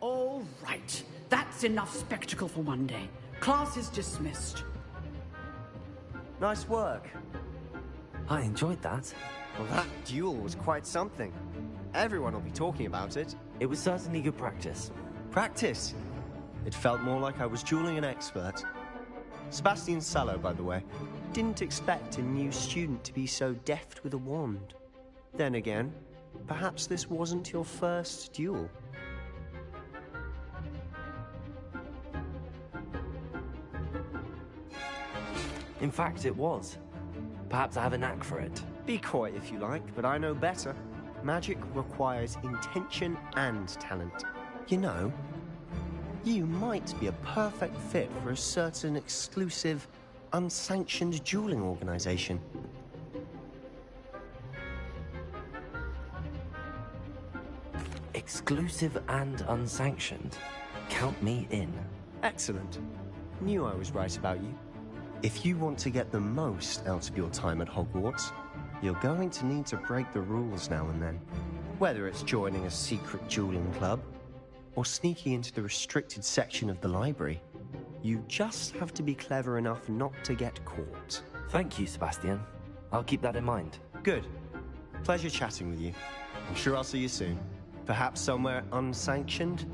All right. That's enough spectacle for one day. Class is dismissed. Nice work. I enjoyed that. Well, that duel was quite something. Everyone will be talking about it. It was certainly good practice. Practice? It felt more like I was dueling an expert. Sebastian Sallow, by the way. Didn't expect a new student to be so deft with a wand. Then again, perhaps this wasn't your first duel. In fact, it was. Perhaps I have a knack for it. Be coy if you like, but I know better. Magic requires intention and talent. You know, you might be a perfect fit for a certain exclusive, unsanctioned dueling organization. Exclusive and unsanctioned. Count me in. Excellent. Knew I was right about you. If you want to get the most out of your time at Hogwarts, you're going to need to break the rules now and then. Whether it's joining a secret dueling club, or sneaking into the restricted section of the library, you just have to be clever enough not to get caught. Thank you, Sebastian. I'll keep that in mind. Good. Pleasure chatting with you. I'm sure I'll see you soon. Perhaps somewhere unsanctioned?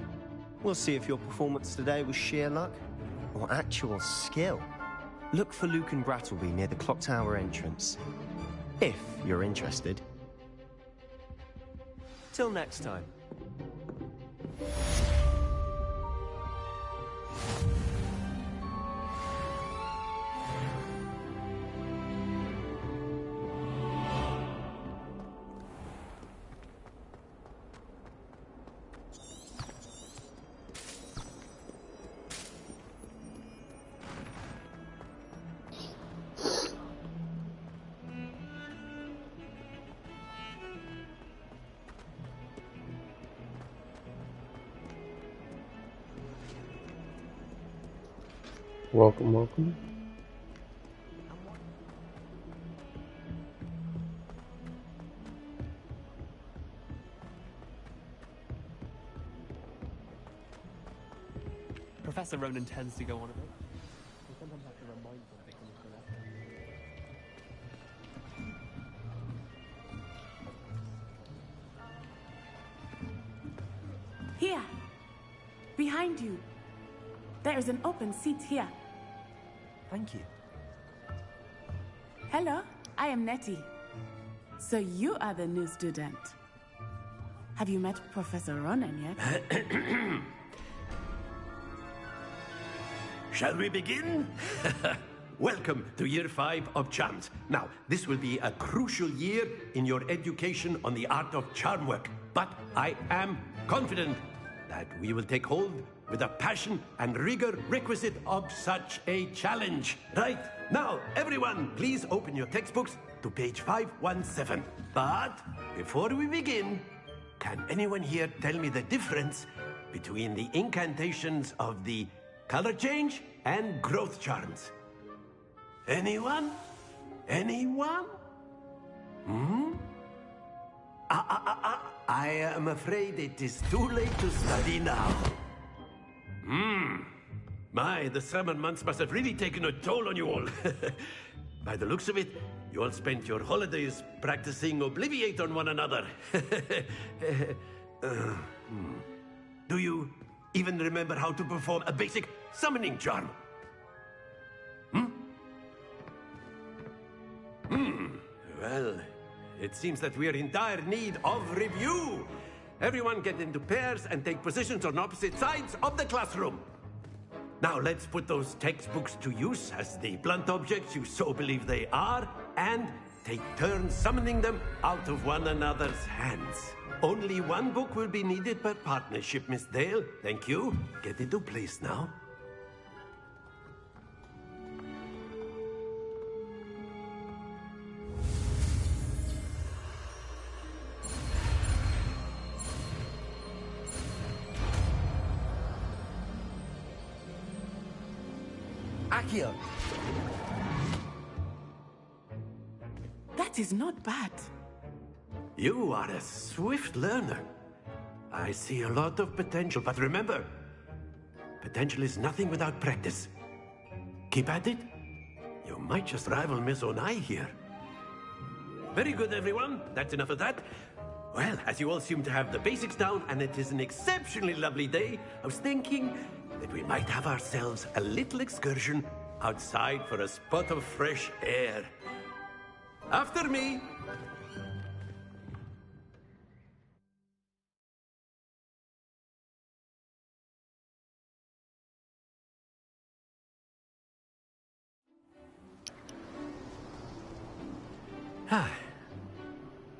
We'll see if your performance today was sheer luck, or actual skill. Look for Luke and Brattleby near the clock tower entrance. If you're interested. Till next time. Welcome, welcome. Professor Ronan tends to go on a bit. We sometimes have to remind them they come to that. Here, behind you. There is an open seat here. Thank you. Hello, I am Nettie. So you are the new student. Have you met Professor Ronan yet? Shall we begin? Welcome to Year 5 of Charms. Now, this will be a crucial year in your education on the art of charm work. But I am confident that we will take hold with the passion and rigor requisite of such a challenge. Right, now, everyone, please open your textbooks to page 517. But before we begin, can anyone here tell me the difference between the incantations of the color change and growth charms? Anyone? Anyone? I am afraid it is too late to study now. My, the summer months must have really taken a toll on you all. By the looks of it, you all spent your holidays practicing Obliviate on one another. Do you even remember how to perform a basic summoning charm? Well, it seems that we are in dire need of review. Everyone get into pairs and take positions on opposite sides of the classroom. Now let's put those textbooks to use as the blunt objects you so believe they are, and take turns summoning them out of one another's hands. Only one book will be needed per partnership, Miss Dale. Thank you. Get into place now. Accio! That is not bad. You are a swift learner. I see a lot of potential, but remember, potential is nothing without practice. Keep at it. You might just rival Miss Onai here. Very good, everyone. That's enough of that. Well, as you all seem to have the basics down, and it is an exceptionally lovely day, I was thinking that we might have ourselves a little excursion outside for a spot of fresh air. After me.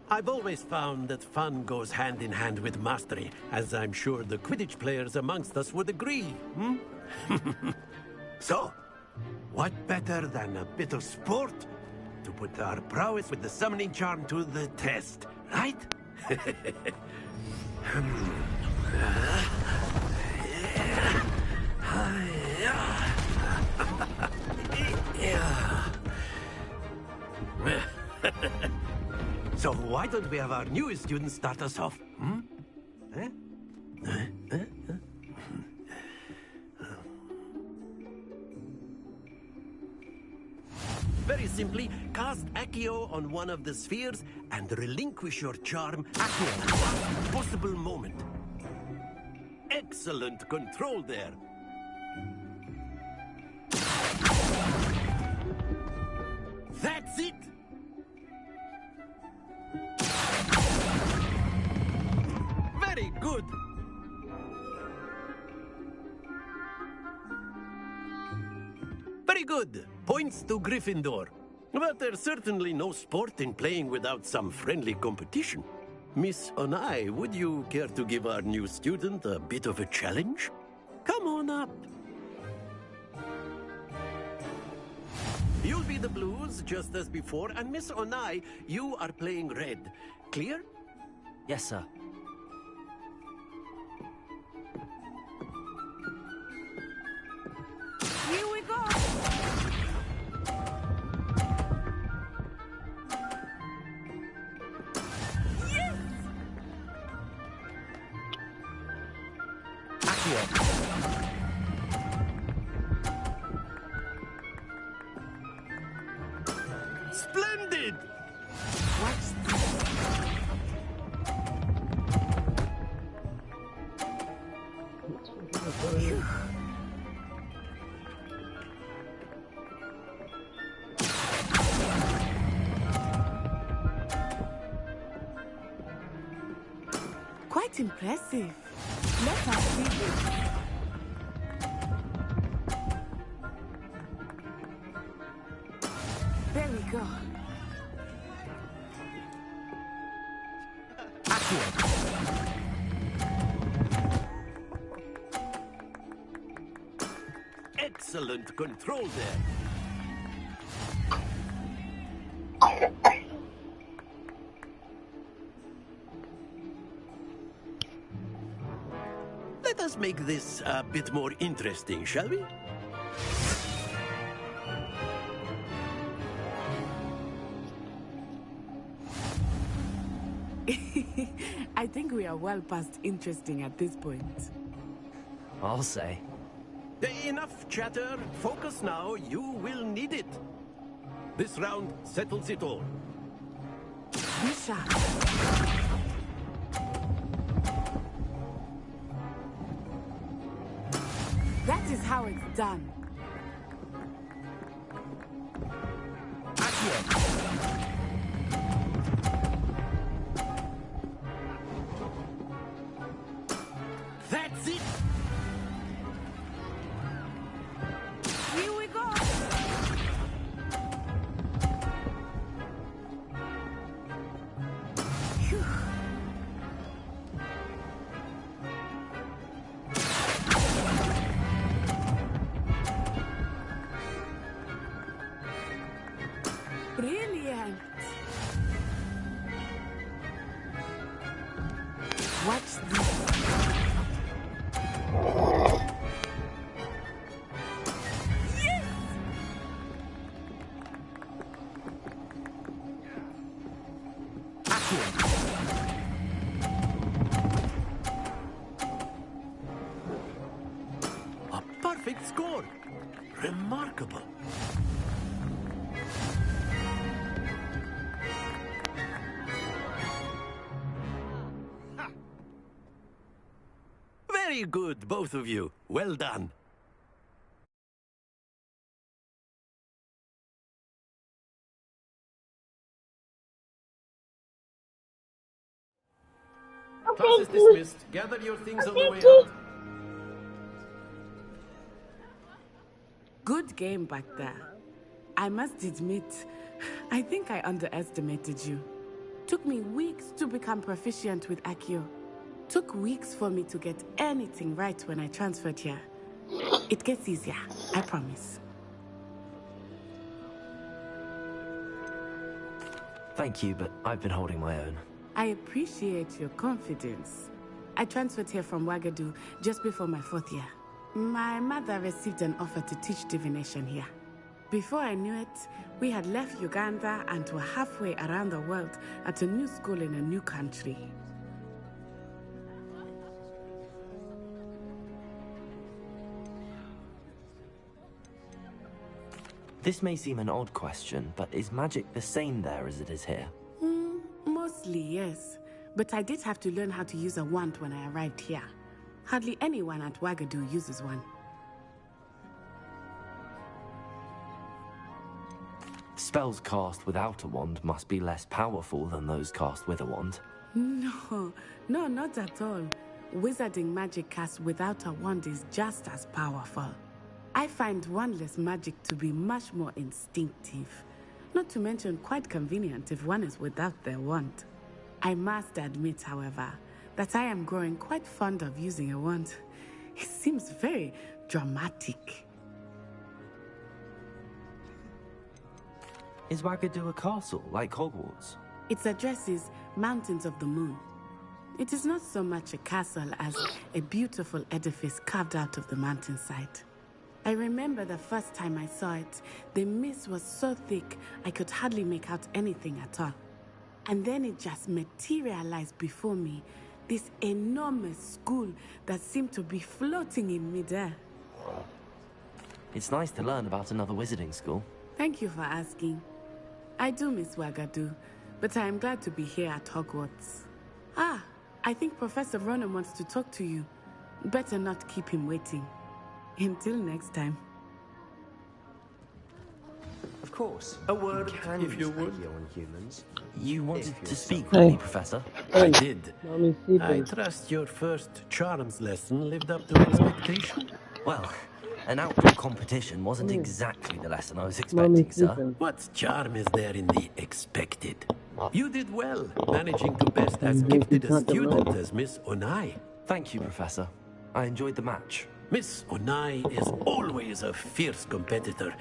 I've always found that fun goes hand in hand with mastery, as I'm sure the Quidditch players amongst us would agree. So, what better than a bit of sport to put our prowess with the summoning charm to the test, right? So why don't we have our newest student start us off? Very simply, cast Accio on one of the spheres and relinquish your charm at the last possible moment. Excellent control there. That's it! Very good! Very good. Points to Gryffindor. But there's certainly no sport in playing without some friendly competition. Miss Onai, would you care to give our new student a bit of a challenge? Come on up. You'll be the blues, just as before, and Miss Onai, you are playing red. Clear? Yes, sir. Here we go! Yes! Splendid! Watch this. Phew. Quite impressive. Let us see this. There we go. Excellent control there. Let us make this a bit more interesting, shall we? I think we are well past interesting at this point. I'll say. Enough chatter. Focus now. You will need it. This round settles it all. Be sharp. That is how it's done. That's it. Here we go. Phew. Brilliant. Watch this. Yes! Very good, both of you. Well done. Class is dismissed. Gather your things on the way out. Good game back there. I must admit, I think I underestimated you. Took me weeks to become proficient with Accio. Took weeks for me to get anything right when I transferred here. It gets easier, I promise. Thank you, but I've been holding my own. I appreciate your confidence. I transferred here from Wagadu just before my 4th year. My mother received an offer to teach divination here. Before I knew it, we had left Uganda and were halfway around the world at a new school in a new country. This may seem an odd question, but is magic the same there as it is here? Mostly, yes. But I did have to learn how to use a wand when I arrived here. Hardly anyone at Wagadu uses one. Spells cast without a wand must be less powerful than those cast with a wand. No, not at all. Wizarding magic cast without a wand is just as powerful. I find wandless magic to be much more instinctive. Not to mention quite convenient if one is without their wand. I must admit, however, that I am growing quite fond of using a wand. It seems very dramatic. Is Wagadu a castle, like Hogwarts? Its address is Mountains of the Moon. It is not so much a castle as a beautiful edifice carved out of the mountainside. I remember the first time I saw it, the mist was so thick I could hardly make out anything at all. And then it just materialized before me, this enormous school that seemed to be floating in midair. It's nice to learn about another wizarding school. Thank you for asking. I do miss Wagadu, but I am glad to be here at Hogwarts. Ah, I think Professor Ronan wants to talk to you. Better not keep him waiting. Until next time. Of course. A word, Can if you use would. Accio on humans. You wanted If to speak you're with me, Hey. Professor? I did. Mommy, I sleeping. trust your first charms lesson lived up to expectation. Well, an outdoor competition wasn't exactly the lesson I was Mommy, expecting, sir. sleeping. What charm is there in the expected? You did well, managing to best as Mhm, gifted a it's not the student law. as Miss Onai. Thank you, Professor. I enjoyed the match. Miss Onai is always a fierce competitor,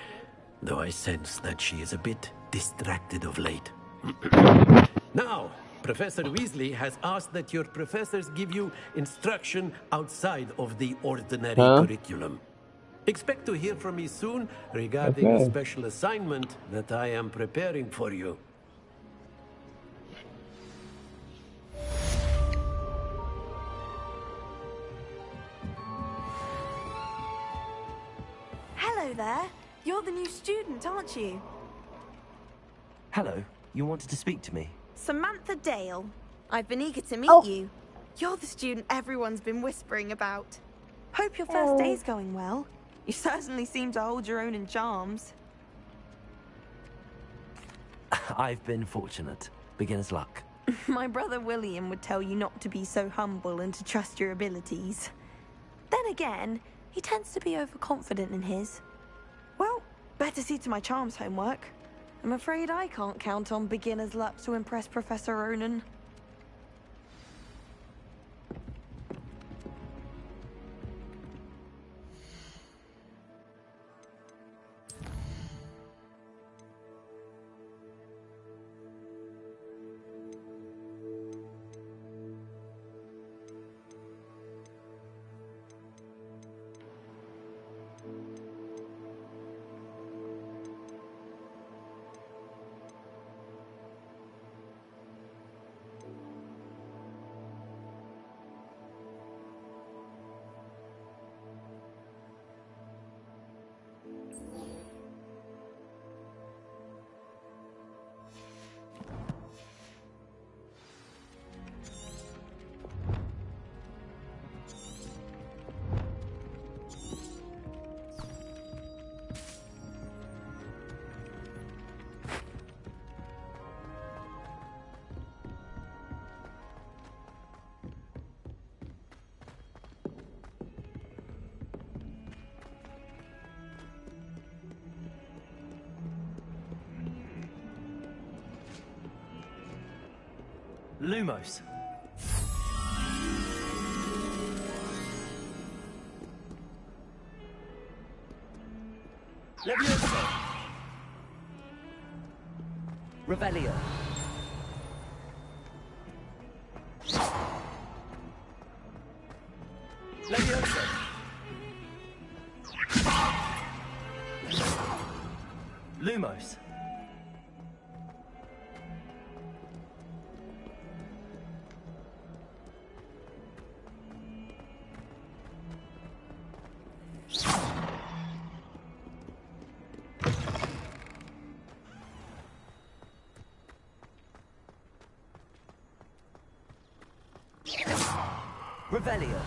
though I sense that she is a bit distracted of late. Now, Professor Weasley has asked that your professors give you instruction outside of the ordinary curriculum. Expect to hear from me soon regarding a Okay. special assignment that I am preparing for you. Hello there. You're the new student, aren't you? Hello, you wanted to speak to me? Samantha Dale. I've been eager to meet you. You're the student everyone's been whispering about. Hope your first day's going well. You certainly seem to hold your own in charms. I've been fortunate. Beginner's luck. My brother William would tell you not to be so humble and to trust your abilities. Then again, he tends to be overconfident in his. Well, better see to my charms homework. I'm afraid I can't count on beginner's luck to impress Professor Ronan. Lumos. Levioso. Revelio. Levioso. Lumos. Revelio.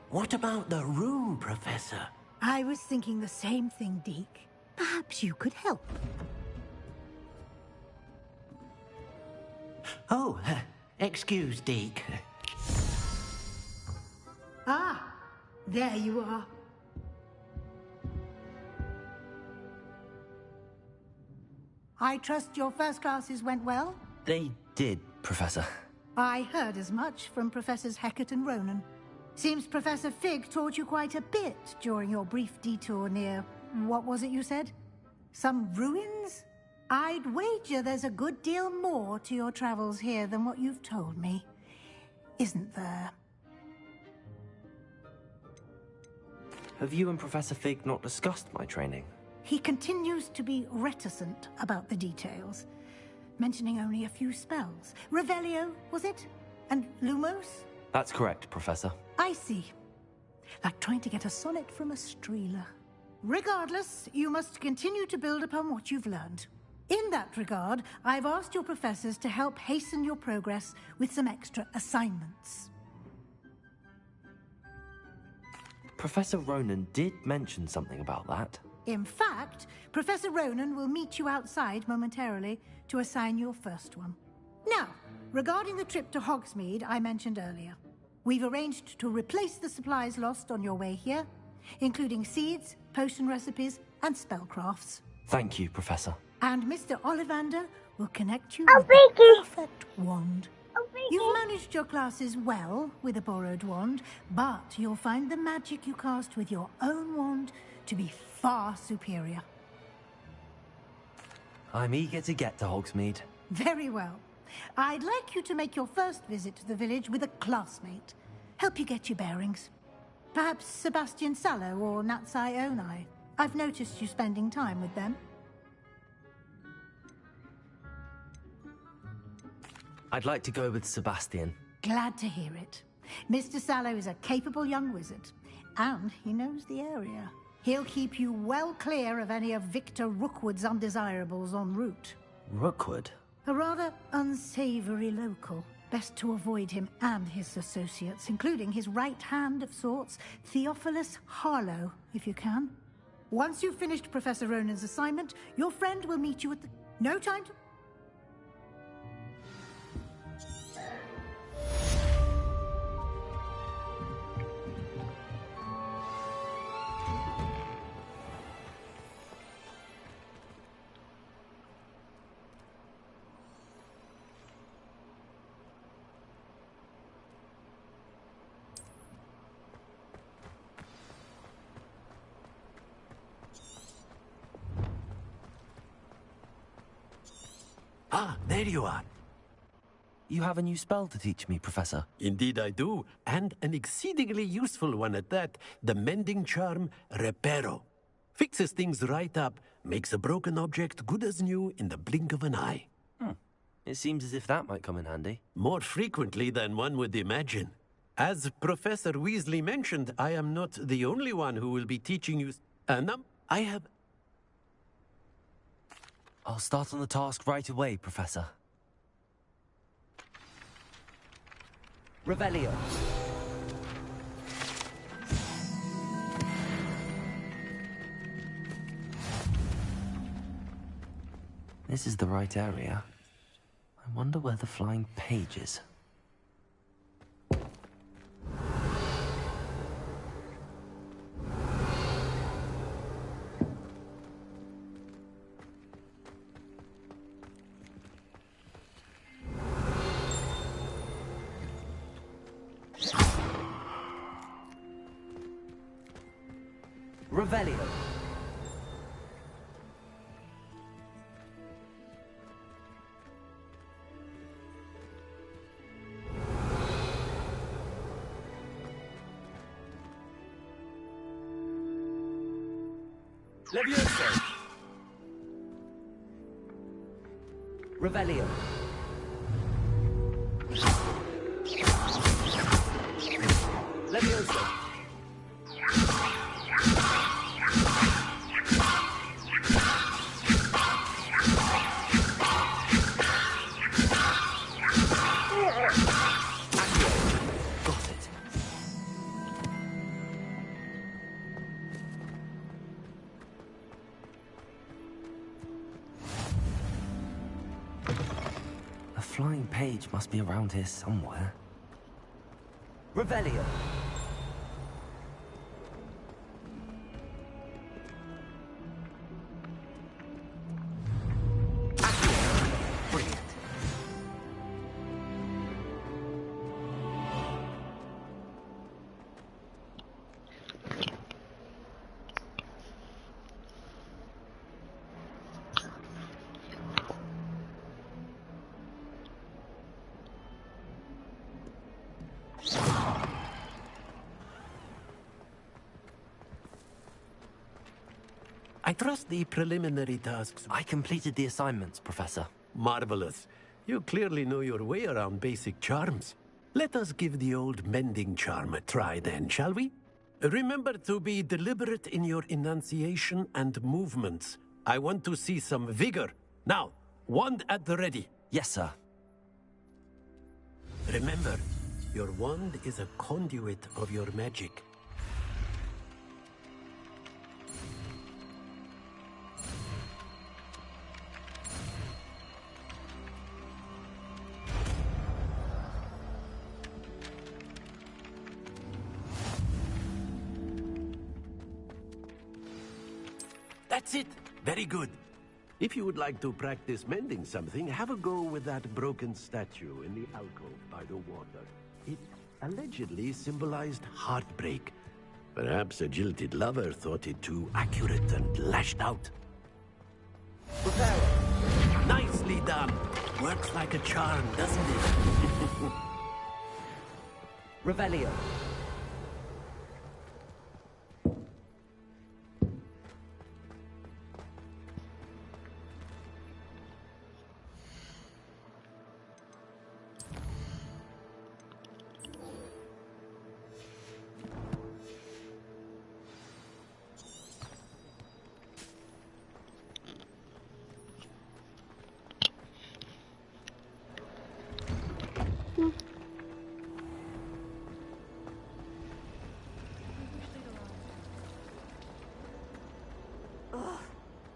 What about the room, Professor? I was thinking the same thing, Deke. Perhaps you could help. Oh, excuse, Deke. Ah, there you are. I trust your first classes went well? They did, Professor. I heard as much from Professors Hecat and Ronan. Seems Professor Fig taught you quite a bit during your brief detour near... what was it you said? Some ruins? I'd wager there's a good deal more to your travels here than what you've told me. Isn't there? Have you and Professor Fig not discussed my training? He continues to be reticent about the details, mentioning only a few spells. Revelio, was it? And Lumos? That's correct, Professor. I see. Like trying to get a sonnet from a streeler. Regardless, you must continue to build upon what you've learned. In that regard, I've asked your professors to help hasten your progress with some extra assignments. Professor Ronan did mention something about that. In fact, Professor Ronan will meet you outside momentarily to assign your first one. Now, regarding the trip to Hogsmeade I mentioned earlier, we've arranged to replace the supplies lost on your way here, including seeds, potion recipes, and spellcrafts. Thank you, Professor. And Mr. Ollivander will connect you with the perfect wand. You've managed your classes well with a borrowed wand, but you'll find the magic you cast with your own wand to be far superior. I'm eager to get to Hogsmeade. Very well. I'd like you to make your first visit to the village with a classmate. Help you get your bearings. Perhaps Sebastian Sallow or Natsai Onai. I've noticed you spending time with them. I'd like to go with Sebastian. Glad to hear it. Mr. Sallow is a capable young wizard, and he knows the area. He'll keep you well clear of any of Victor Rookwood's undesirables en route. Rookwood? A rather unsavory local. Best to avoid him and his associates, including his right hand of sorts, Theophilus Harlow, if you can. Once you've finished Professor Ronan's assignment, your friend will meet you at the... No time to... Ah, there you are. You have a new spell to teach me, Professor. Indeed I do, and an exceedingly useful one at that. The mending charm, Reparo. Fixes things right up, makes a broken object good as new in the blink of an eye. It seems as if that might come in handy. More frequently than one would imagine. As Professor Weasley mentioned, I am not the only one who will be teaching you... I have... I'll start on the task right away, Professor. Revelio. This is the right area. I wonder where the flying page is. Revelio. Levioso. Revelio. Levioso. Flying page must be around here somewhere. Revelio. Brilliant. I trust the preliminary tasks. I completed the assignments, Professor. Marvelous. You clearly know your way around basic charms. Let us give the old mending charm a try then, shall we? Remember to be deliberate in your enunciation and movements. I want to see some vigor. Now, wand at the ready. Yes, sir. Remember, your wand is a conduit of your magic. That's it. Very good. If you would like to practice mending something, have a go with that broken statue in the alcove by the water. It allegedly symbolized heartbreak. Perhaps a jilted lover thought it too accurate and lashed out. Prepare. Nicely done. Works like a charm, doesn't it? Revelio.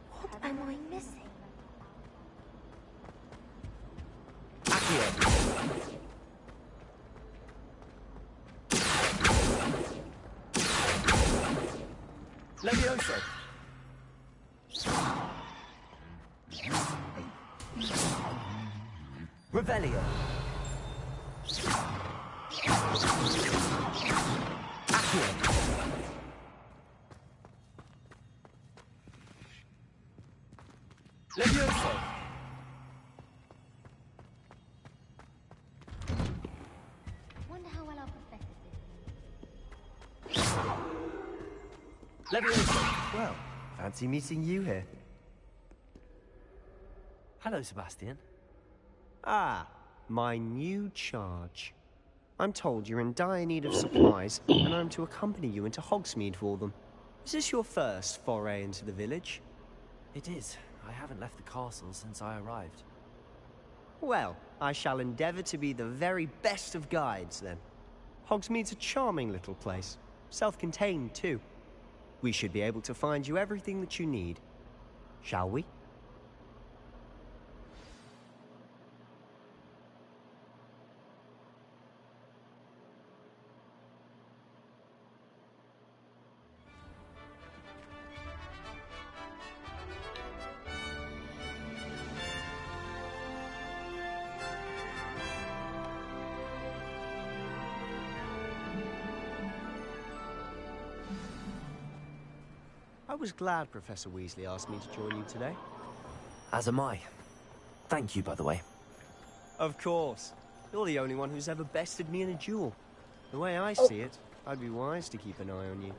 What am I missing? Levioso. Revelio. Accio. Levioso. Wonder how well our professor did. Levioso. Well, fancy meeting you here. Hello, Sebastian. Ah, my new charge. I'm told you're in dire need of supplies, and I'm to accompany you into Hogsmeade for them. Is this your first foray into the village? It is. I haven't left the castle since I arrived. Well, I shall endeavour to be the very best of guides, then. Hogsmeade's a charming little place. Self-contained, too. We should be able to find you everything that you need. Shall we? was glad Professor Weasley asked me to join you today. As am I. Thank you, by the way. Of course. You're the only one who's ever bested me in a duel. The way I see it, I'd be wise to keep an eye on you.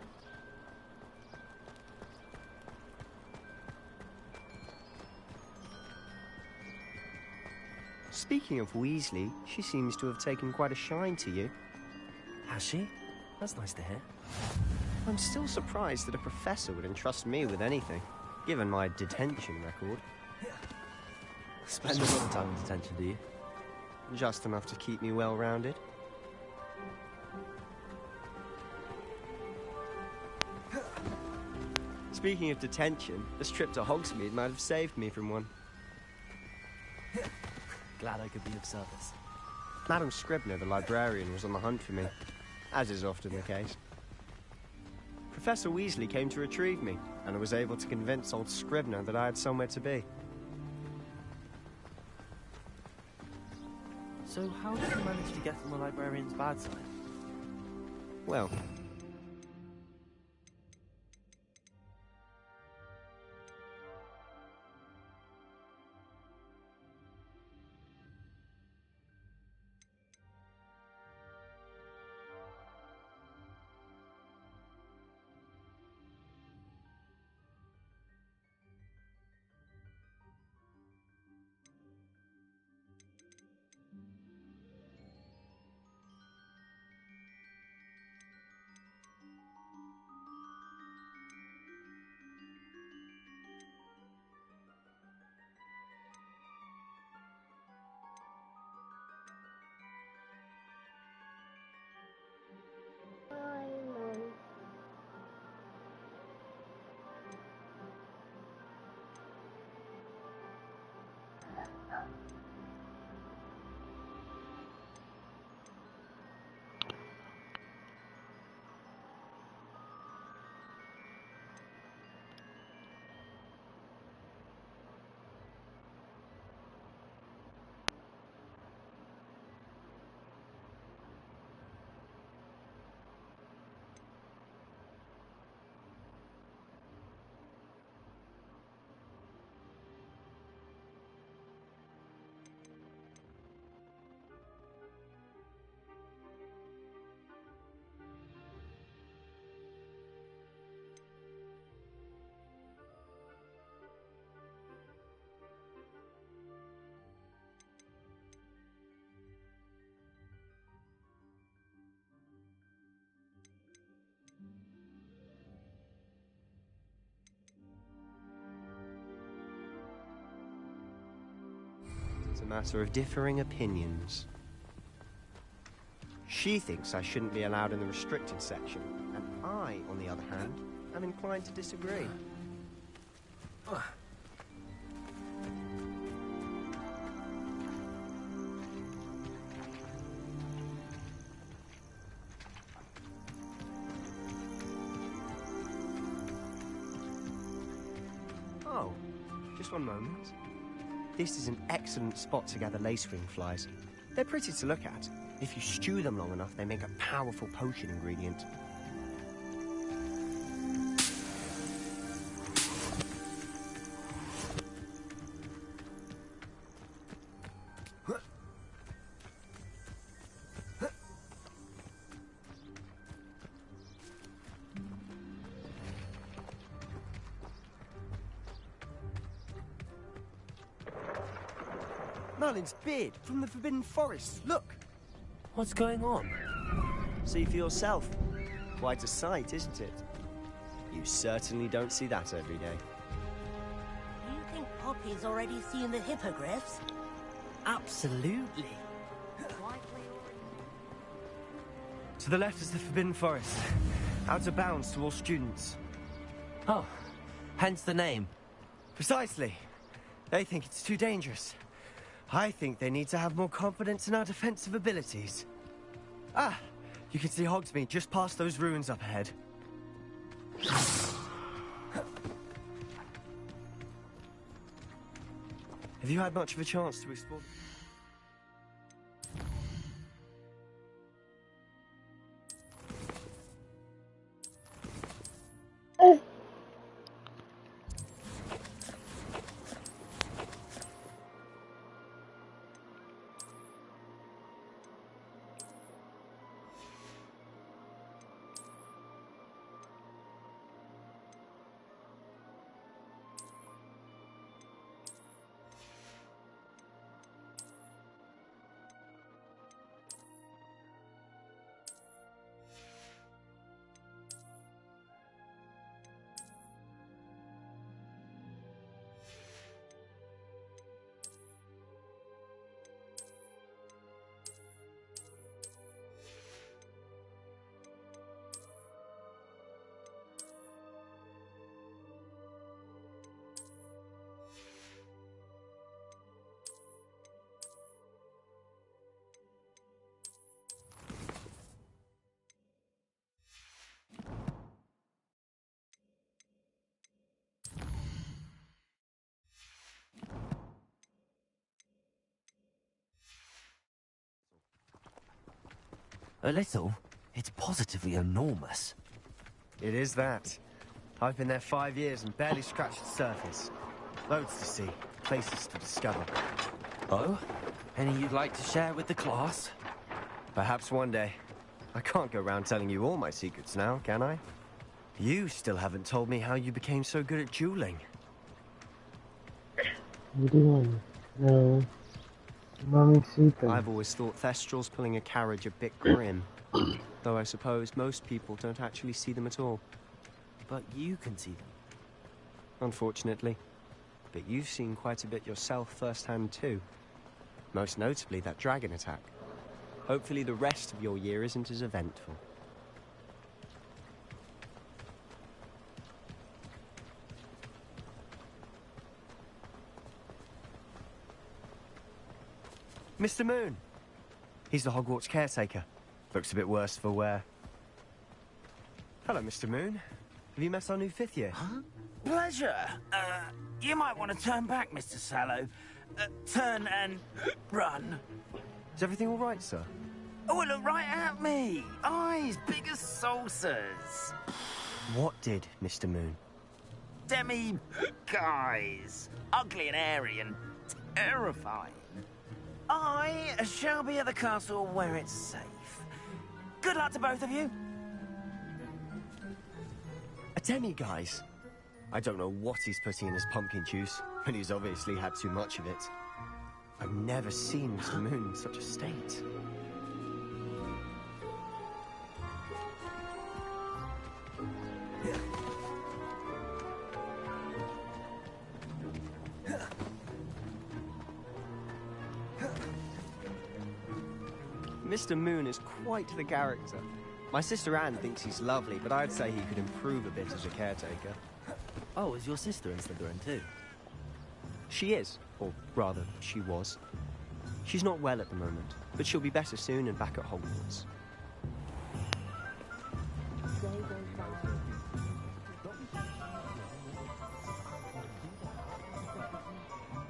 Speaking of Weasley, she seems to have taken quite a shine to you. Has she? That's nice to hear. I'm still surprised that a professor would entrust me with anything, given my detention record. Spend a lot of time in detention, do you? Just enough to keep me well-rounded. Speaking of detention, this trip to Hogsmeade might have saved me from one. Glad I could be of service. Madam Scribner, the librarian, was on the hunt for me, as is often the case. Professor Weasley came to retrieve me, and I was able to convince old Scribner that I had somewhere to be. So how did you manage to get on the librarian's bad side? Well, it's a matter of differing opinions. She thinks I shouldn't be allowed in the restricted section, and I, on the other hand, am inclined to disagree. Oh, just one moment. This is an excellent spot to gather lacewing flies. They're pretty to look at. If you stew them long enough, they make a powerful potion ingredient. Merlin's beard from the Forbidden Forest. Look! What's going on? See for yourself. Quite a sight, isn't it? You certainly don't see that every day. Do you think Poppy's already seen the hippogriffs? Absolutely. To the left is the Forbidden Forest. Out of bounds to all students. Oh, hence the name. Precisely. They think it's too dangerous. I think they need to have more confidence in our defensive abilities. Ah, you can see Hogsmeade just past those ruins up ahead. Have you had much of a chance to explore? A little. It's positively enormous. It is that. I've been there 5 years and barely scratched the surface. Loads to see, places to discover. Oh? Any you'd like to share with the class? Perhaps one day. I can't go around telling you all my secrets now, can I? You still haven't told me how you became so good at dueling. No. Mommy secret. I've always thought Thestrals pulling a carriage a bit grim. Though I suppose most people don't actually see them at all. But you can see them. Unfortunately. But you've seen quite a bit yourself firsthand too. Most notably that dragon attack. Hopefully the rest of your year isn't as eventful. Mr. Moon! He's the Hogwarts caretaker. Looks a bit worse for wear. Hello, Mr. Moon. Have you met our new 5th year? Huh? Pleasure. You might want to turn back, Mr. Sallow. Turn and run. Is everything all right, sir? Oh, look right at me. Eyes big as saucers. What did, Mr. Moon? Guys. Ugly and airy and terrifying. I shall be at the castle where it's safe. Good luck to both of you. A demi-guise? I don't know what he's putting in his pumpkin juice, but he's obviously had too much of it. I've never seen Mr. Moon in such a state. Mr. Moon is quite the character. My sister Anne thinks he's lovely, but I'd say he could improve a bit as a caretaker. Oh, is your sister in Slytherin too? She is, or rather, she was. She's not well at the moment, but she'll be better soon and back at Hogwarts.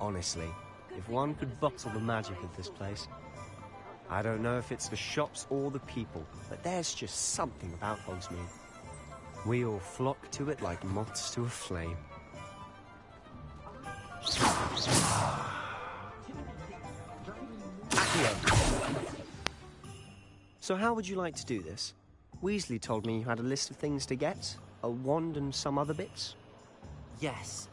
Honestly, if one could bottle the magic of this place. I don't know if it's the shops or the people, but there's just something about Hogsmeade. We all flock to it like moths to a flame. So how would you like to do this? Weasley told me you had a list of things to get, a wand and some other bits. Yes.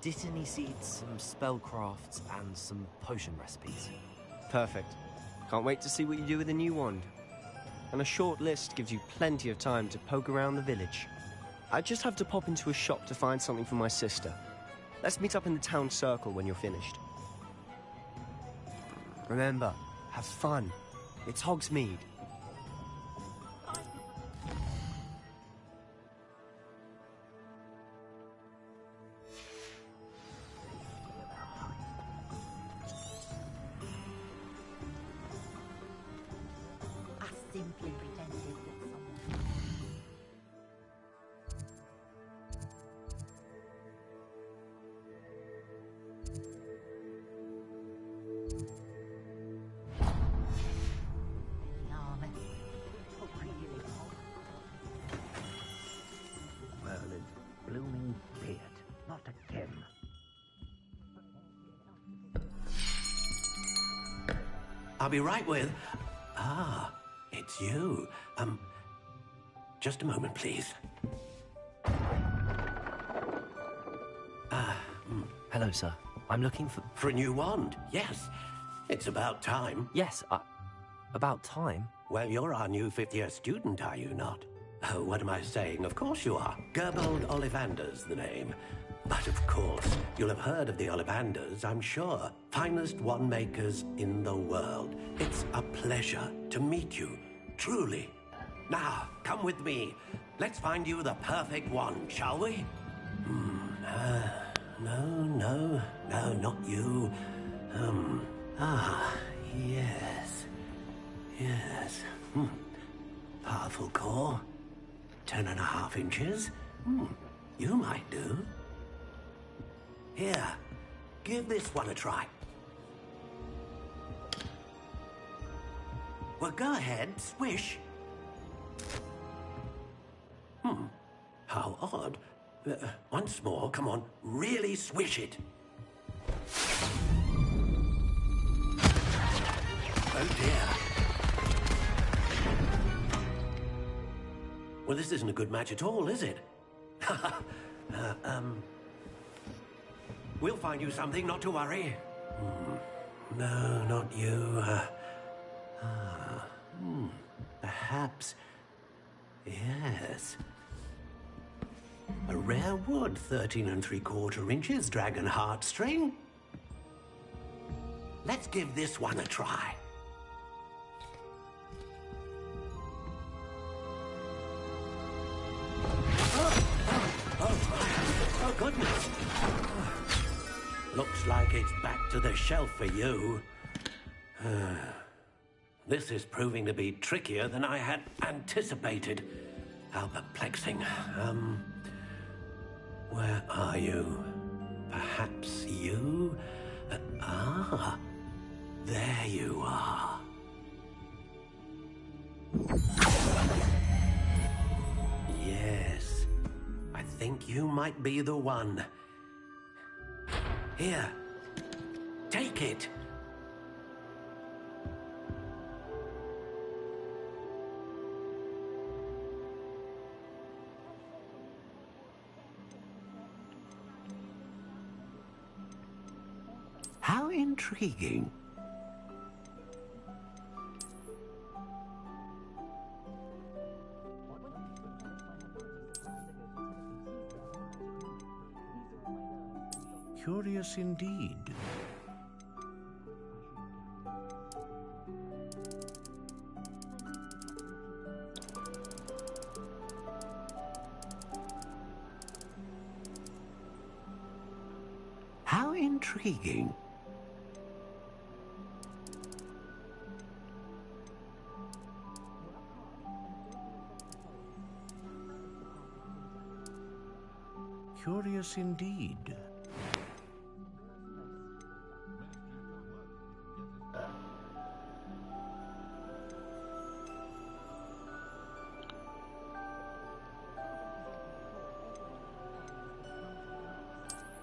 Dittany seeds, some spellcrafts, and some potion recipes. Perfect. Can't wait to see what you do with the new wand. And a short list gives you plenty of time to poke around the village. I just have to pop into a shop to find something for my sister. Let's meet up in the town circle when you're finished. Remember, have fun. It's Hogsmeade. I'll be right with... Ah, it's you. Just a moment, please. Hello, sir. I'm looking for... For a new wand, yes. It's about time. Yes, about time? Well, you're our new 5th-year student, are you not? Oh, what am I saying? Of course you are. Gerbold Ollivander's the name. But of course, you'll have heard of the Ollivanders, I'm sure. Finest wand makers in the world. It's a pleasure to meet you, truly. Now, come with me. Let's find you the perfect wand, shall we? No, not you. Yes. Powerful core. 10.5 inches. You might do. Here, give this one a try. Well, go ahead, swish. How odd. Once more, come on, really swish it. Oh dear. Well, this isn't a good match at all, is it? We'll find you something, not to worry. No, not you. Perhaps. Yes. A rare wood, 13 3/4 inches, dragon heartstring. Let's give this one a try. Oh, goodness. Looks like it's back to the shelf for you. This is proving to be trickier than I had anticipated. How perplexing. Where are you? Perhaps you? There you are. Yes, I think you might be the one. Here, take it. How intriguing. Curious indeed. How intriguing. Curious indeed.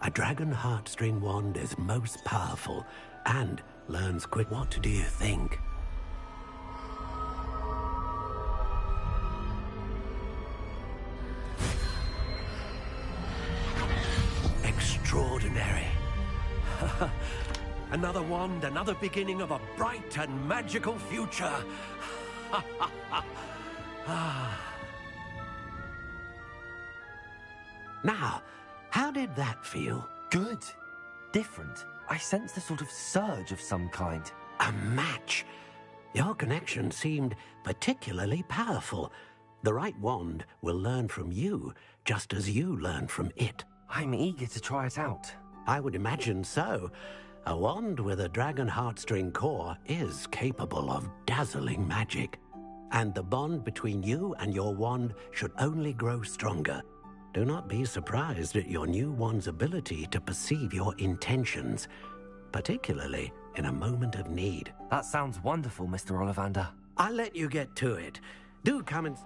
A dragon heartstring wand is most powerful and learns quick. What do you think? Extraordinary. Another wand, another beginning of a bright and magical future. Now, how did that feel? Good. Different. I sensed a sort of surge of some kind. A match. Your connection seemed particularly powerful. The right wand will learn from you, just as you learn from it. I'm eager to try it out. I would imagine so. A wand with a dragon heartstring core is capable of dazzling magic. And the bond between you and your wand should only grow stronger. Do not be surprised at your new wand's ability to perceive your intentions, particularly in a moment of need. That sounds wonderful, Mr. Ollivander. I'll let you get to it. Do come and...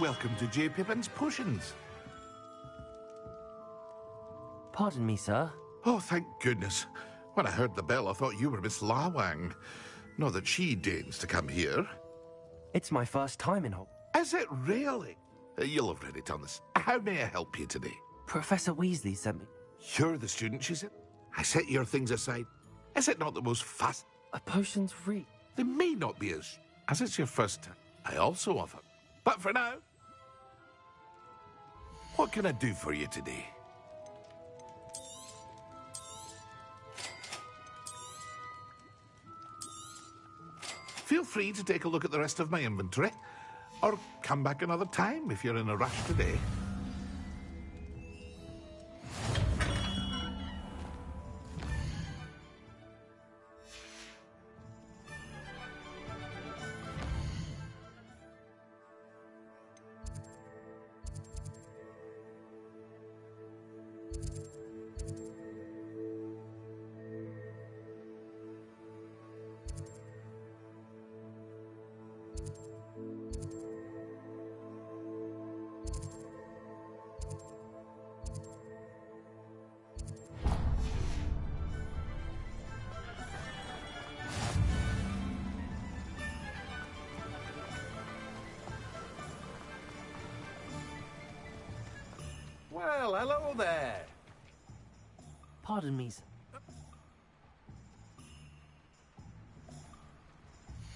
Welcome to J. Pippin's Potions. Pardon me, sir. Oh, thank goodness. When I heard the bell, I thought you were Miss Lawang. Not that she deigns to come here. It's my first time in Hogwarts. Is it really? You'll have read it on this. How may I help you today? Professor Weasley sent me. You're the student, she said. I set your things aside. Is it not the most fast? A potion's free. They may not be as it's your first time. I also offer. But for now, what can I do for you today? Feel feel free to take a look at the rest of my inventory. Or come back another time if you're in a rush today. Well, hello there. Pardon me.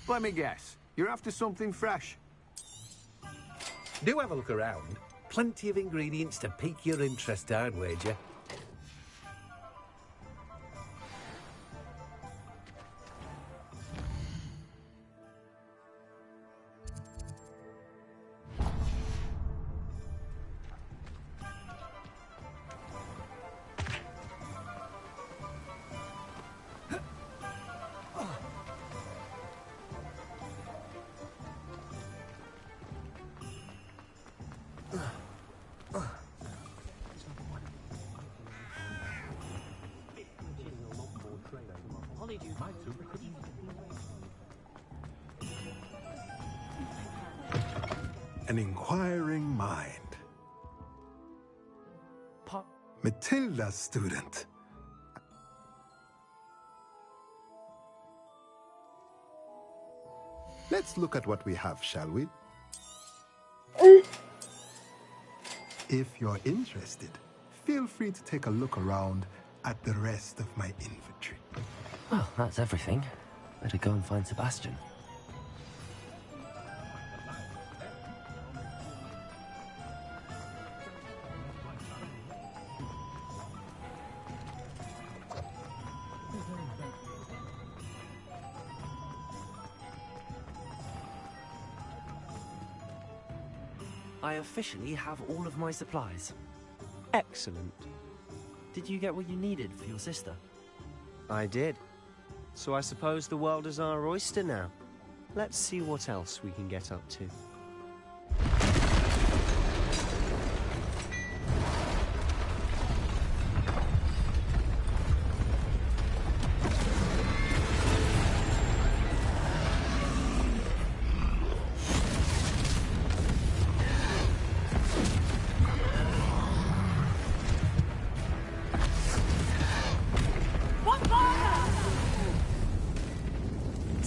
Let me guess. You're after something fresh. Do have a look around. Plenty of ingredients to pique your interest, I'd wager. An inquiring mind. Matilda, student. Let's look at what we have, shall we? If you're interested, feel free to take a look around at the rest of my inventory. Well, that's everything. Better go and find Sebastian. I officially have all of my supplies. Excellent. Did you get what you needed for your sister? I did. So I suppose the world is our oyster now. Let's see what else we can get up to.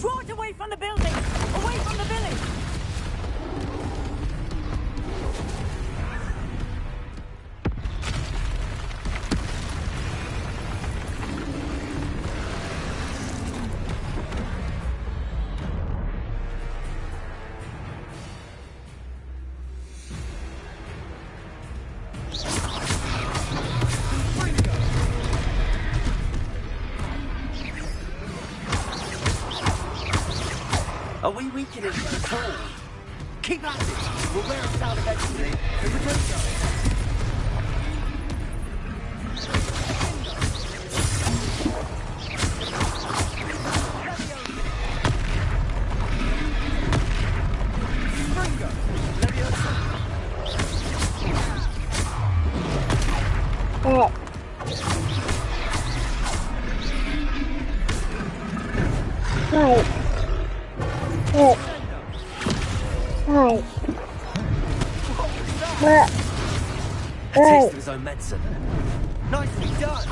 Draw it away from the building! Away from the village! Are we weakening the cold? Keep at it! We'll wear us down eventually. Here we go. A taste of his own medicine. Nicely done!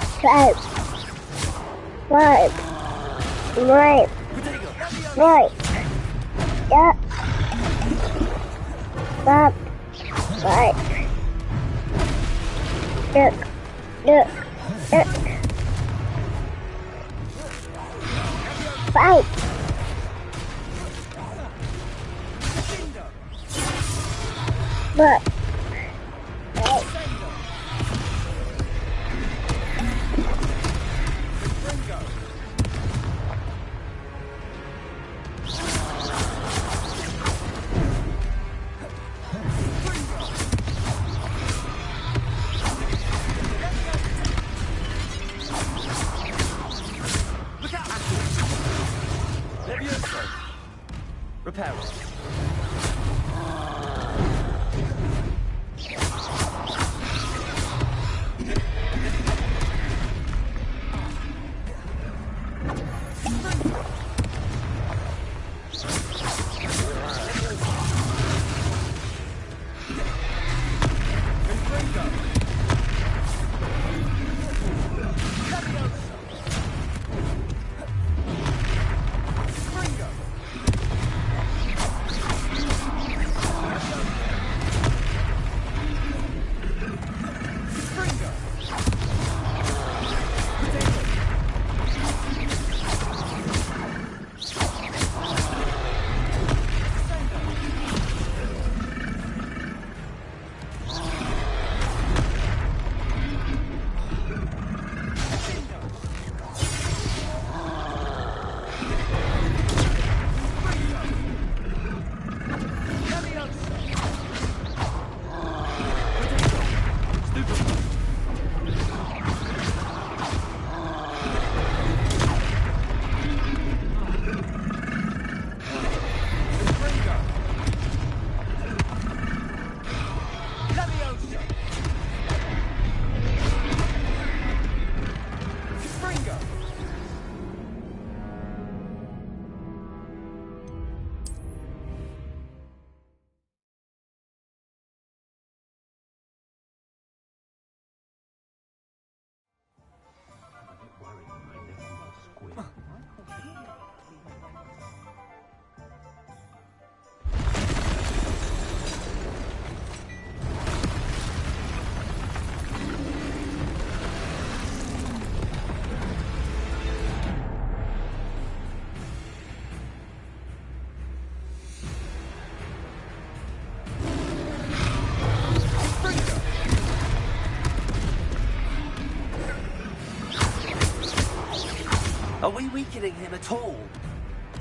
Are we weakening him at all?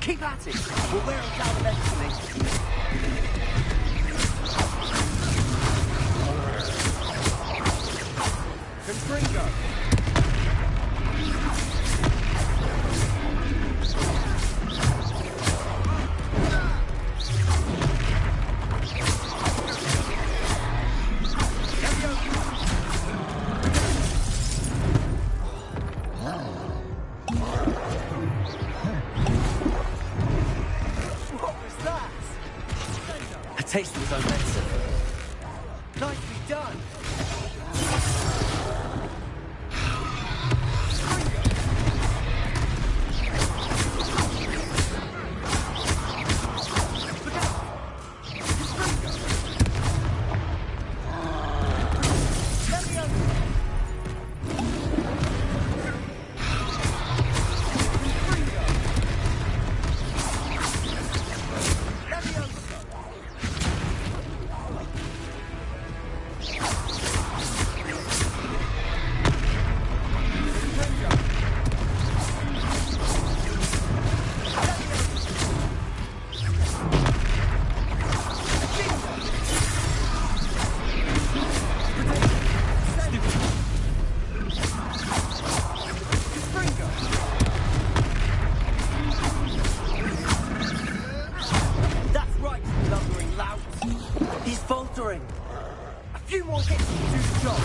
Keep at it! We'll wear him down eventually. Confringo! A taste of his own medicine. Nicely done! A few more hits to do the job.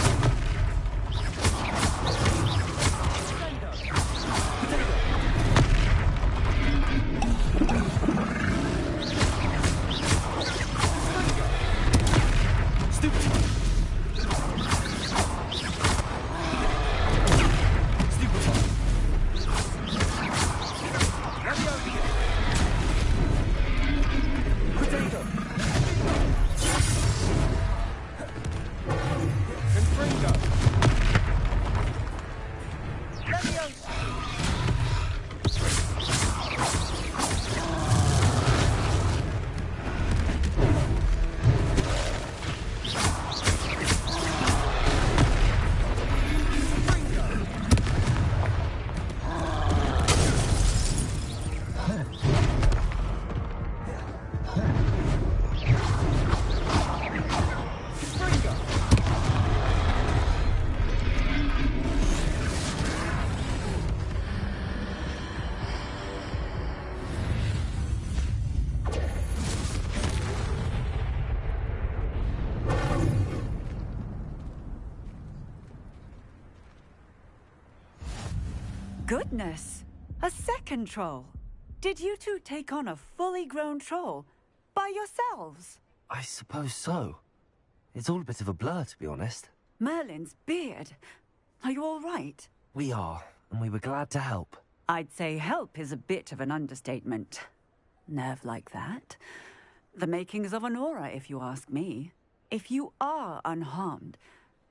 Goodness! A second troll! Did you two take on a fully grown troll? By yourselves? I suppose so. It's all a bit of a blur, to be honest. Merlin's beard. Are you all right? We are, and we were glad to help. I'd say help is a bit of an understatement. Nerve like that. The makings of an aura, if you ask me. If you are unharmed,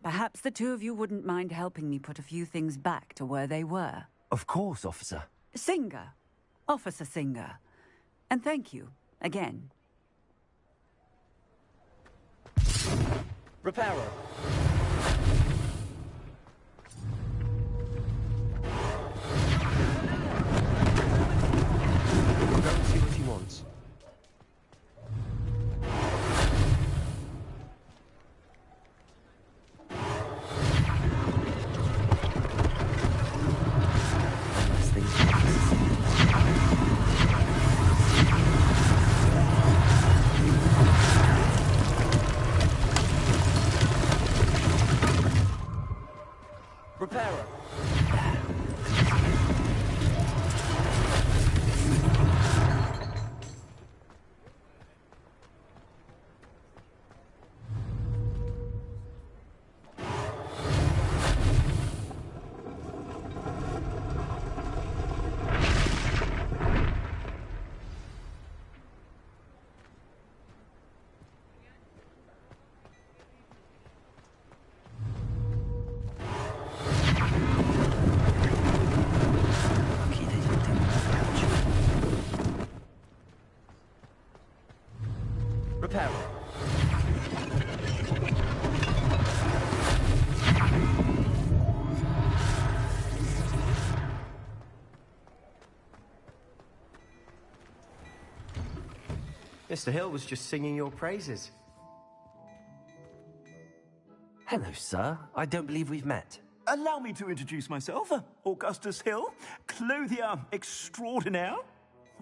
perhaps the two of you wouldn't mind helping me put a few things back to where they were. Of course, officer. Singer. Officer Singer. And thank you, again. Reparo. I'll go and see what he wants. Reparo. Mr. Hill was just singing your praises. Hello, sir. I don't believe we've met. Allow me to introduce myself, Augustus Hill, clothier extraordinaire.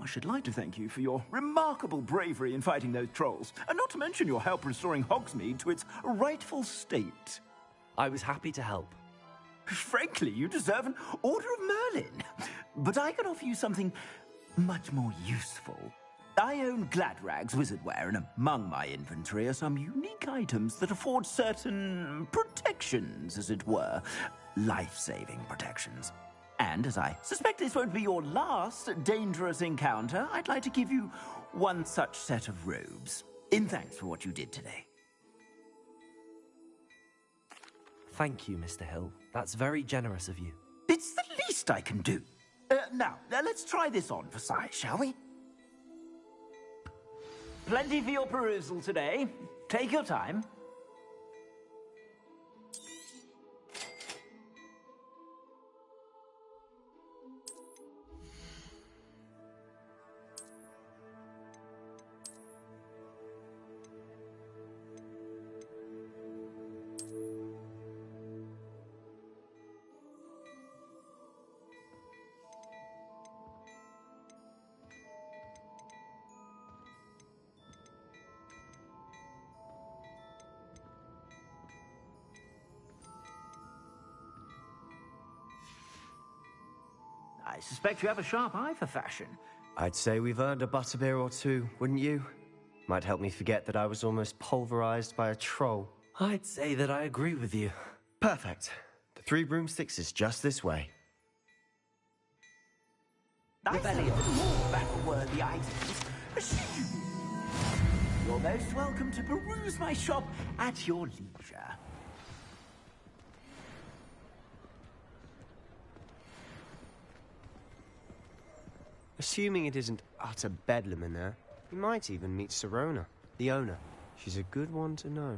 I should like to thank you for your remarkable bravery in fighting those trolls, and not to mention your help restoring Hogsmeade to its rightful state. I was happy to help. Frankly, you deserve an Order of Merlin. But I can offer you something much more useful. I own Gladrag's wizardware, and among my inventory are some unique items that afford certain protections, as it were. Life-saving protections. And as I suspect this won't be your last dangerous encounter, I'd like to give you one such set of robes, in thanks for what you did today. Thank you, Mr. Hill. That's very generous of you. It's the least I can do. Now, let's try this on for size, shall we? Plenty for your perusal today. Take your time. I suspect you have a sharp eye for fashion. I'd say we've earned a butterbeer or two, wouldn't you? Might help me forget that I was almost pulverized by a troll. I'd say that I agree with you. Perfect. The 3 broomsticks is just this way. I sell more battle-worthy items. You're most welcome to peruse my shop at your leisure. Assuming it isn't utter bedlam in there, we might even meet Sirona, the owner. She's a good one to know.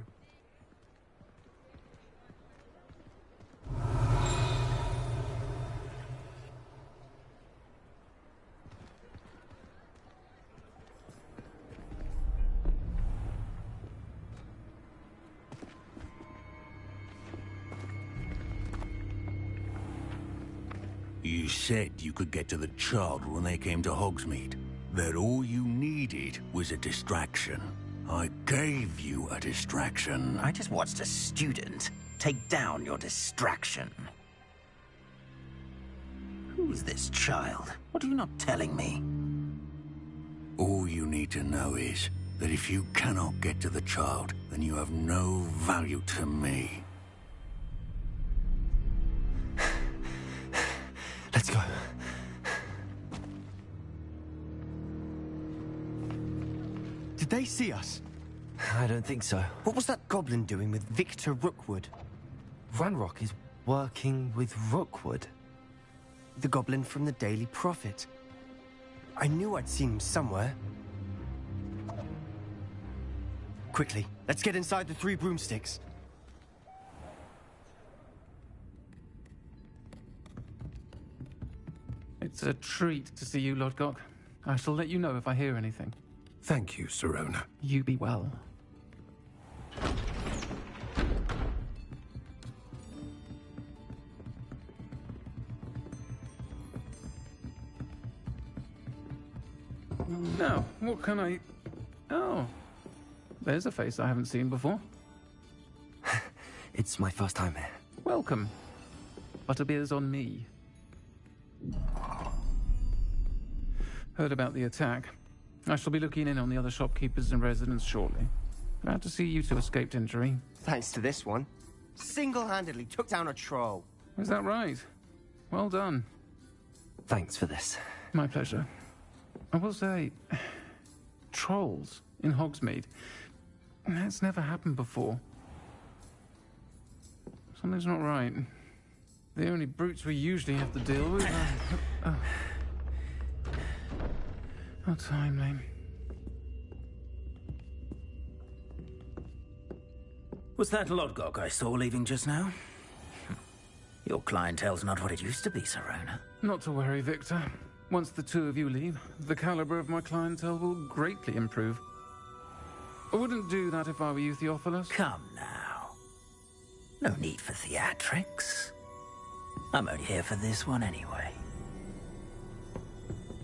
You said you could get to the child when they came to Hogsmeade. That all you needed was a distraction. I gave you a distraction. I just watched a student take down your distraction. Who's this child? What are you not telling me? All you need to know is that if you cannot get to the child, then you have no value to me. Let's go. Did they see us? I don't think so. What was that goblin doing with Victor Rookwood? Ranrock is working with Rookwood. The goblin from the Daily Prophet. I knew I'd seen him somewhere. Quickly, let's get inside the 3 broomsticks. It's a treat to see you, Lodgok. I shall let you know if I hear anything. Thank you, Sirona. You be well. Now, what can I... Oh, there's a face I haven't seen before. It's my first time here. Welcome. Butterbeer's on me. Heard about the attack. I shall be looking in on the other shopkeepers and residents shortly. Glad to see you two escaped injury. Thanks to this one. Single-handedly took down a troll. Is that right? Well done. Thanks for this. My pleasure. I will say, trolls in Hogsmeade. That's never happened before. Something's not right. The only brutes we usually have to deal with are... How timely. Was that Lodgok I saw leaving just now? Your clientele's not what it used to be, Sirona. Not to worry, Victor. Once the 2 of you leave, the caliber of my clientele will greatly improve. I wouldn't do that if I were you, Theophilus. Come now. No need for theatrics. I'm only here for this one anyway.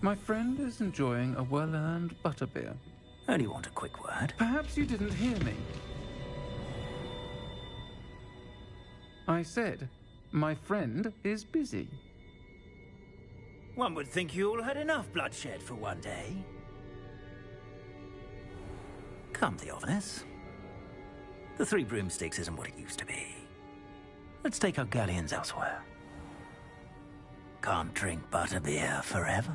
My friend is enjoying a well-earned butterbeer. Only want a quick word. Perhaps you didn't hear me. I said, my friend is busy. One would think you all had enough bloodshed for one day. Come, Theophilus. The Three Broomsticks isn't what it used to be. Let's take our galleons elsewhere. Can't drink butterbeer forever.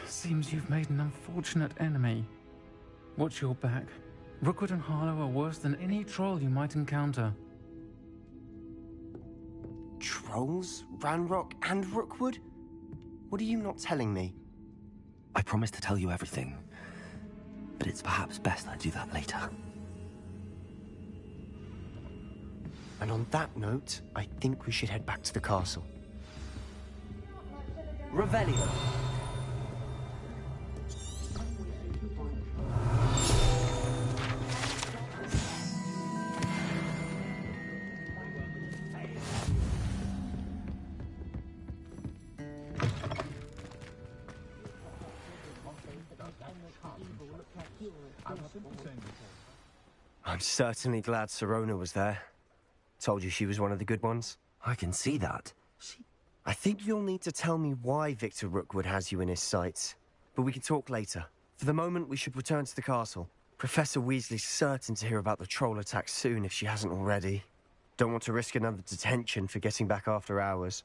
Seems you've made an unfortunate enemy. Watch your back. Rookwood and Harlow are worse than any troll you might encounter. Trolls, Ranrock, and Rookwood? What are you not telling me? I promise to tell you everything, but it's perhaps best I do that later. And on that note, I think we should head back to the castle. Revelio. I'm certainly glad Sirona was there. Told you she was one of the good ones. I can see that. I think you'll need to tell me why Victor Rookwood has you in his sights. But we can talk later. For the moment, we should return to the castle. Professor Weasley's certain to hear about the troll attack soon if she hasn't already. Don't want to risk another detention for getting back after hours.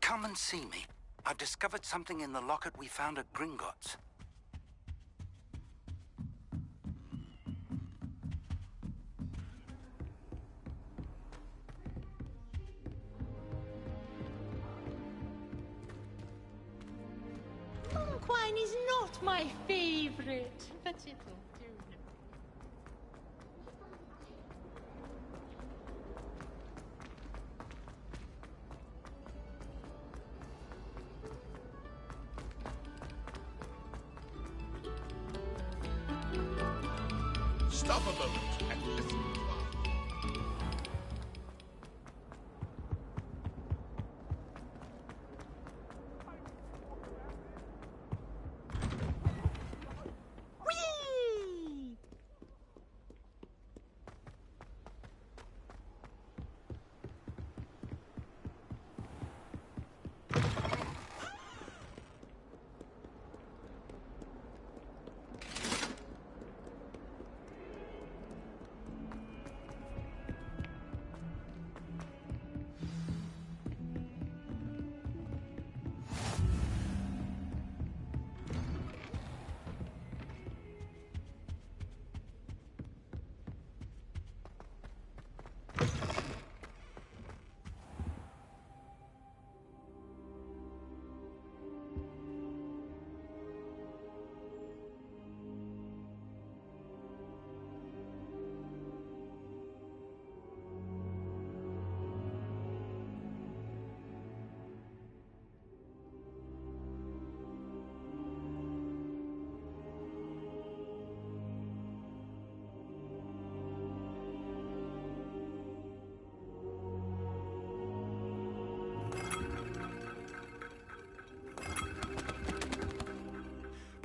Come and see me. I've discovered something in the locket we found at Gringotts. Quine is not my favorite, but it'll do. Stop a moment and listen.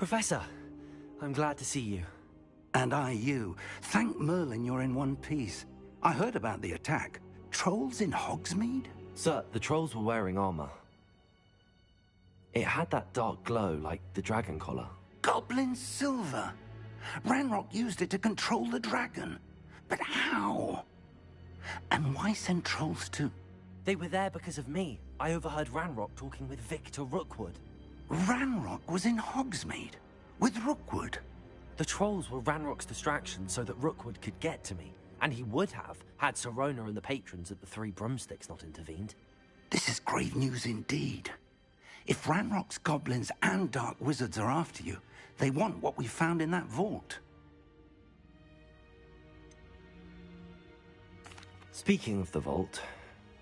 Professor, I'm glad to see you. And I you. Thank Merlin you're in one piece. I heard about the attack. Trolls in Hogsmeade? Sir, the trolls were wearing armor. It had that dark glow like the dragon collar. Goblin silver. Ranrock used it to control the dragon. But how? And why send trolls to... They were there because of me. I overheard Ranrock talking with Victor Rookwood. Ranrock was in Hogsmeade? With Rookwood? The trolls were Ranrock's distraction so that Rookwood could get to me. And he would have, had Sirona and the patrons at the Three Broomsticks not intervened. This is grave news indeed. If Ranrock's goblins and dark wizards are after you, they want what we found in that vault. Speaking of the vault,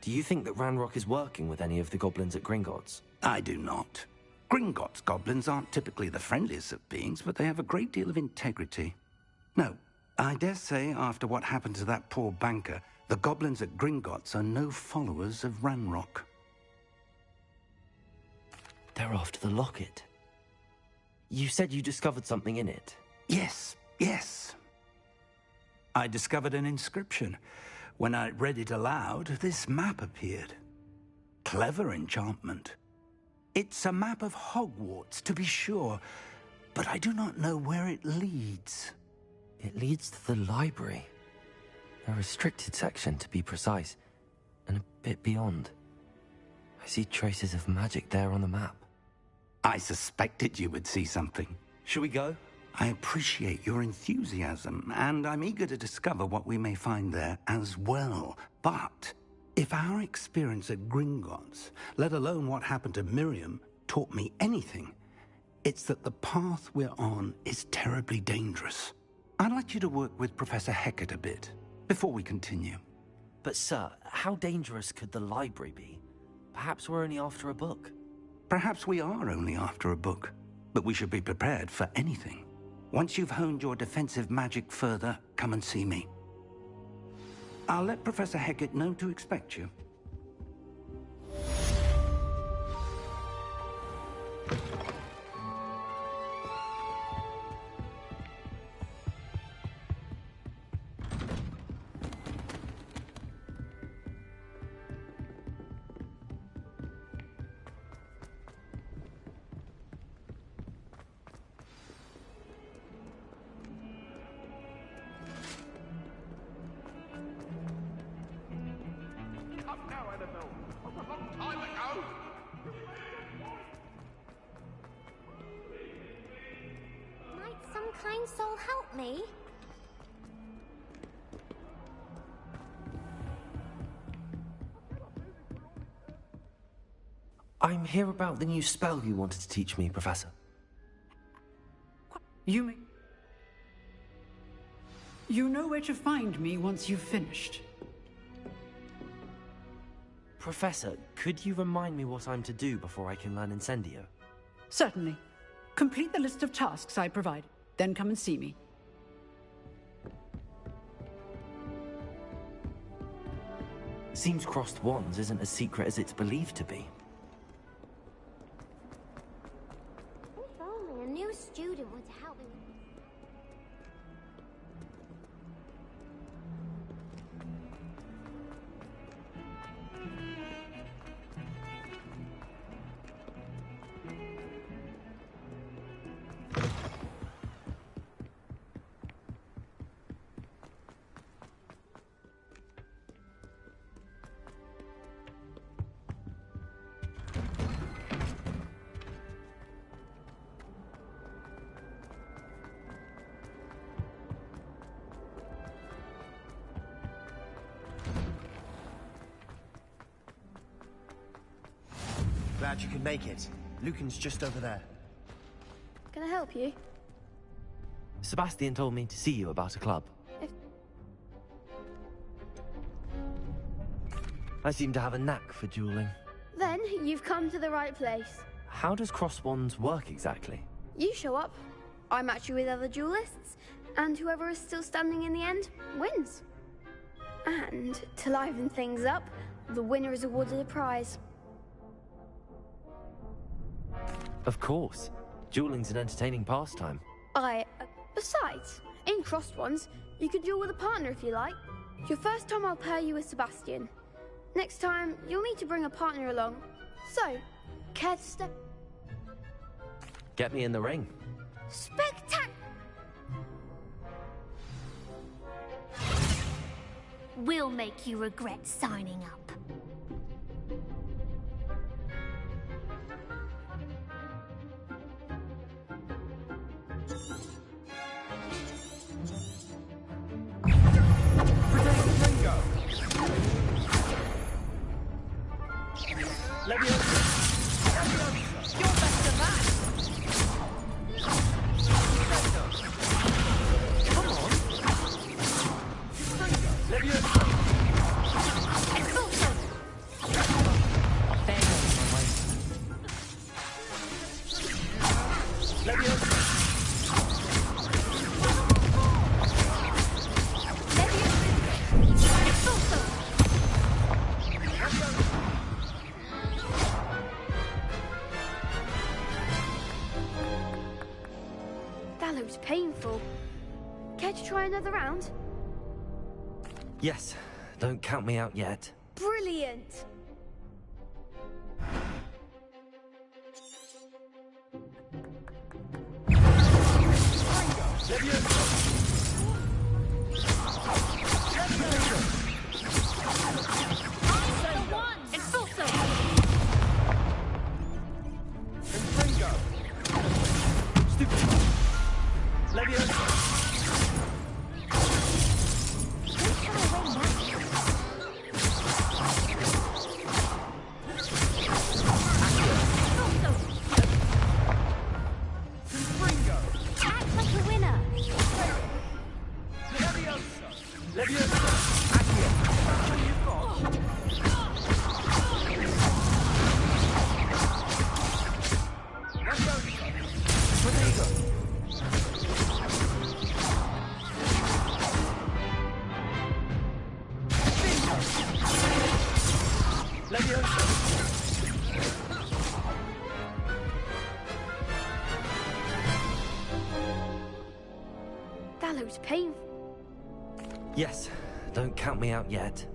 do you think that Ranrock is working with any of the goblins at Gringotts? I do not. Gringotts goblins aren't typically the friendliest of beings, but they have a great deal of integrity. No, I dare say after what happened to that poor banker, the goblins at Gringotts are no followers of Ranrock. They're after the locket. You said you discovered something in it. Yes, yes. I discovered an inscription. When I read it aloud, this map appeared. Clever enchantment. It's a map of Hogwarts, to be sure, but I do not know where it leads. It leads to the library. A restricted section, to be precise, and a bit beyond. I see traces of magic there on the map. I suspected you would see something. Shall we go? I appreciate your enthusiasm, and I'm eager to discover what we may find there as well. But if our experience at Gringotts, let alone what happened to Miriam, taught me anything, it's that the path we're on is terribly dangerous. I'd like you to work with Professor Hecat a bit, before we continue. But sir, how dangerous could the library be? Perhaps we're only after a book. Perhaps we are only after a book, but we should be prepared for anything. Once you've honed your defensive magic further, come and see me. I'll let Professor Hecat know to expect you. Kind soul help me? I'm here about the new spell you wanted to teach me, Professor. You mean... You know where to find me once you've finished. Professor, could you remind me what I'm to do before I can learn Incendio? Certainly. Complete the list of tasks I provide. Then come and see me. Seems crossed wands isn't as secret as it's believed to be. If only a new student were to help me. Glad you could make it. Lucan's just over there. Can I help you? Sebastian told me to see you about a club. I seem to have a knack for dueling. Then you've come to the right place. How does cross wands work exactly? You show up, I match you with other duelists, and whoever is still standing in the end wins. And to liven things up, the winner is awarded a prize. Of course. Dueling's an entertaining pastime. Besides, in crossed ones, you could duel with a partner if you like. Your first time I'll pair you with Sebastian. Next time, you'll need to bring a partner along. So, care to step... Get me in the ring. Spectac... We'll make you regret signing up. That looks painful. Care to try another round? Yes, don't count me out yet. Brilliant! That looks painful. Yes, don't count me out yet.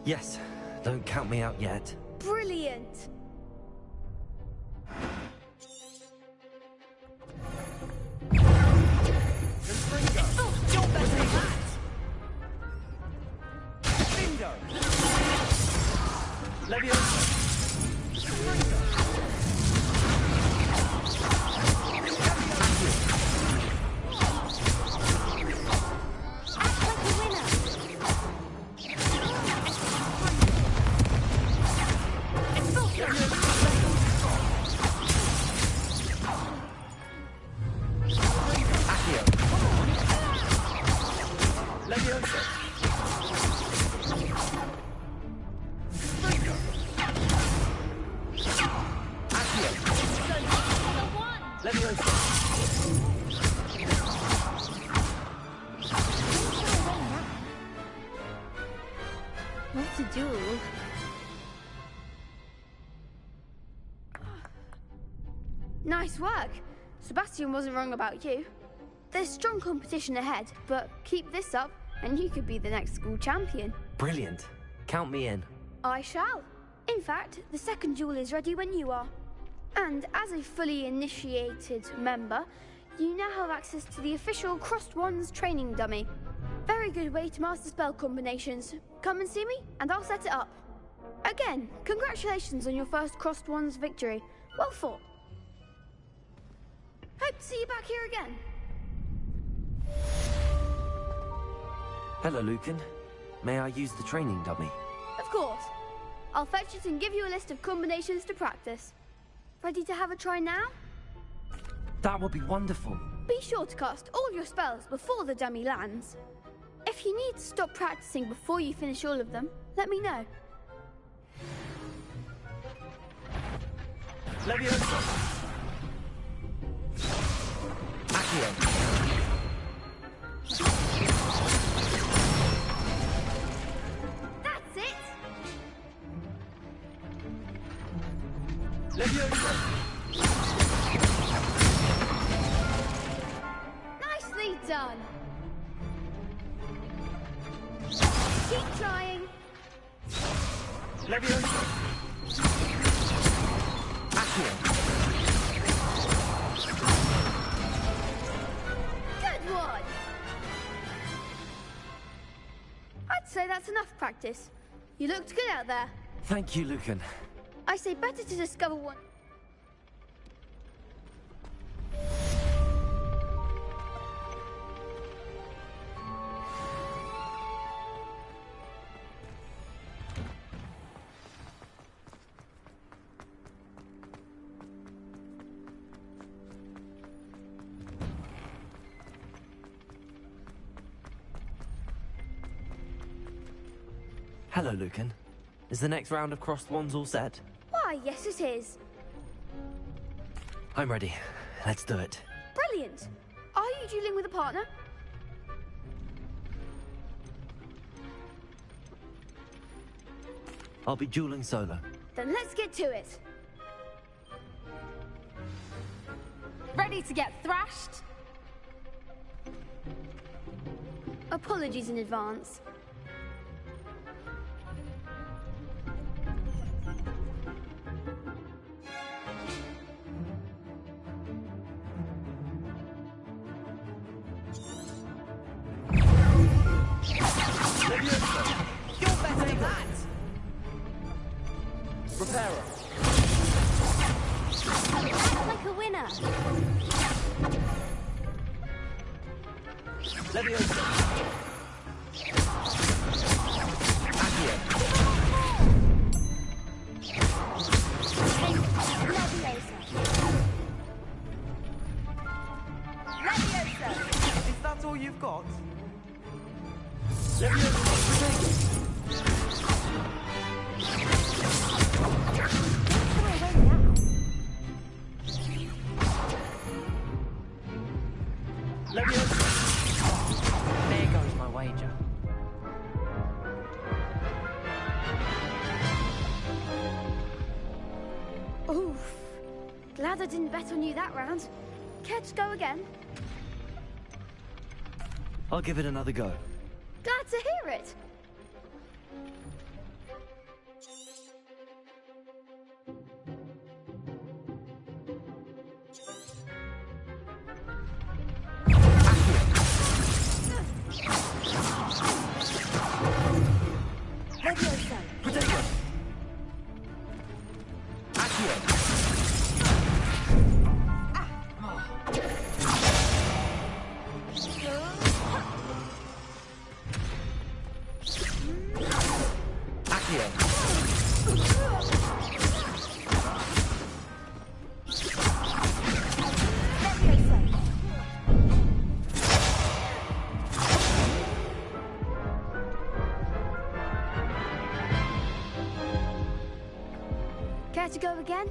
Yes, don't count me out yet. Brilliant! What to do? Nice work. Sebastian wasn't wrong about you. There's strong competition ahead, but keep this up and you could be the next school champion. Brilliant. Count me in. I shall. In fact, the second duel is ready when you are. And as a fully initiated member, you now have access to the official Crossed Wands training dummy. Very good way to master spell combinations. Come and see me, and I'll set it up. Again, congratulations on your first Crossed Wands victory. Well fought. Hope to see you back here again. Hello, Lucan. May I use the training dummy? Of course. I'll fetch it and give you a list of combinations to practice. Ready to have a try now? That would be wonderful. Be sure to cast all your spells before the dummy lands. If you need to stop practicing before you finish all of them, let me know. Leviosa! Accio! That's it! Leviosa! Nicely done! Keep trying! Leviosa! Good one! I'd say that's enough practice. You looked good out there. Thank you, Lucan. I say better to discover one. Hello, Lucan. Is the next round of Crossed Wands all set? Why, yes it is. I'm ready. Let's do it. Brilliant! Are you dueling with a partner? I'll be dueling solo. Then let's get to it. Ready to get thrashed? Apologies in advance. You're better than that! Reparo. Act like a winner. Leviosa. Accio. Leviosa! Is that all you've got? There goes my wager. Oof. Glad I didn't bet on you that round. Care to go again? I'll give it another go. Glad to hear it. Leviosa. Protego. Accio. Care to go again?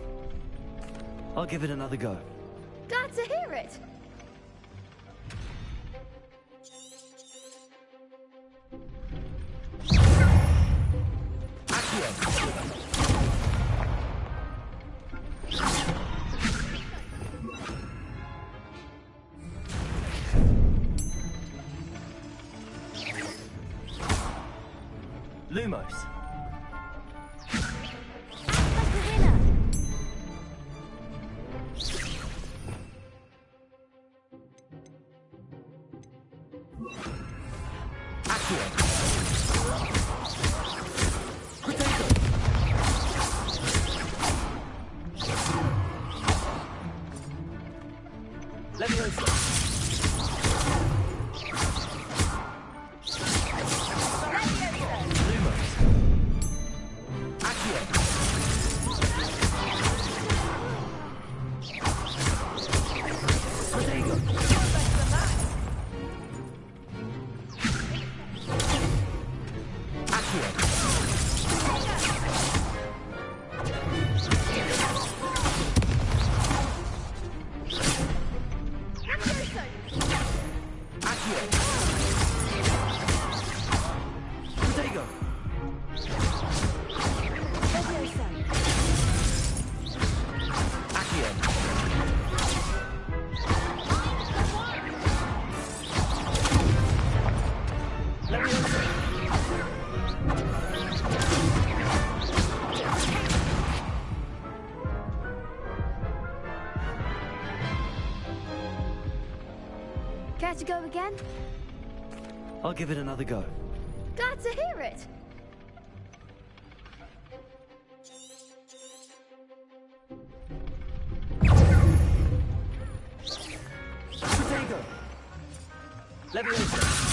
I'll give it another go. Glad to hear it. Lumos. Care to go again? I'll give it another go. Glad to hear it. Protego! Leviosa!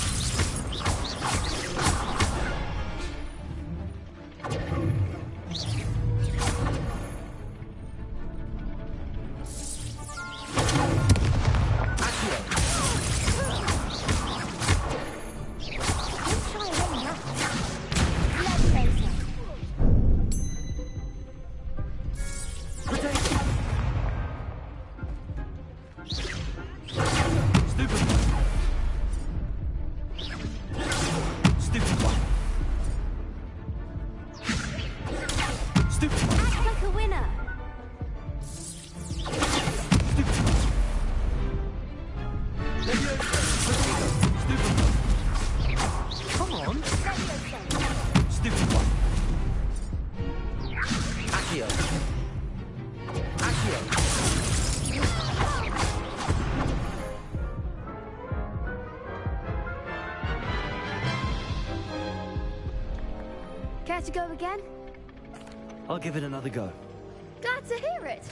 Care to go again? I'll give it another go. Glad to hear it.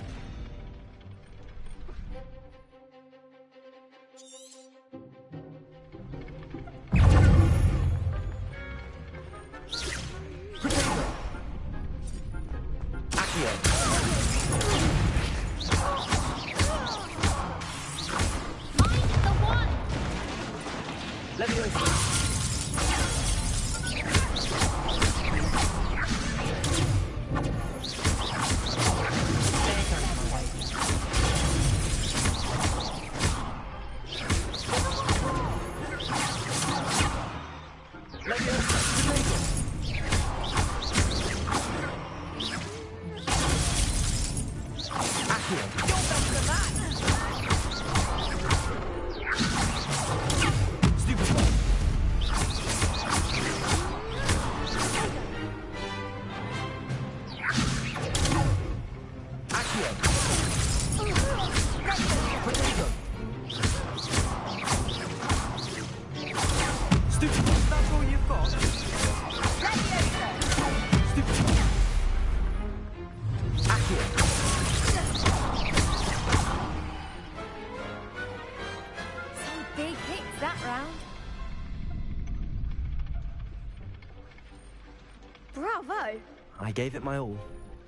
Bravo! I gave it my all.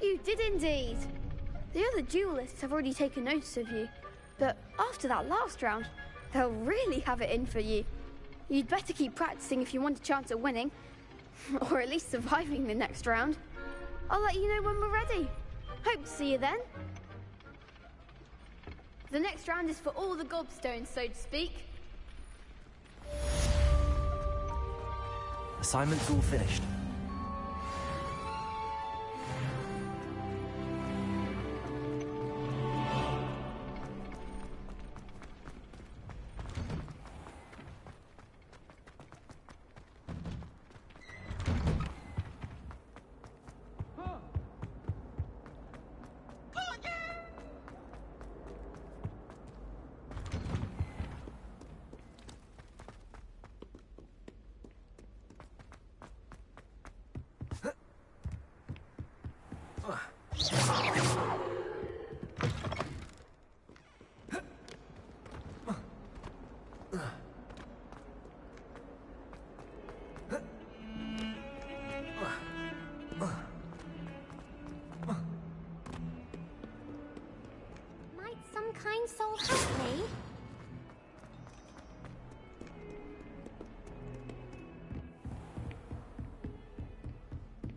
You did indeed. The other duelists have already taken notice of you, but after that last round, they'll really have it in for you. You'd better keep practicing if you want a chance at winning, or at least surviving the next round. I'll let you know when we're ready. Hope to see you then. The next round is for all the gobstones, so to speak. Assignment's all finished.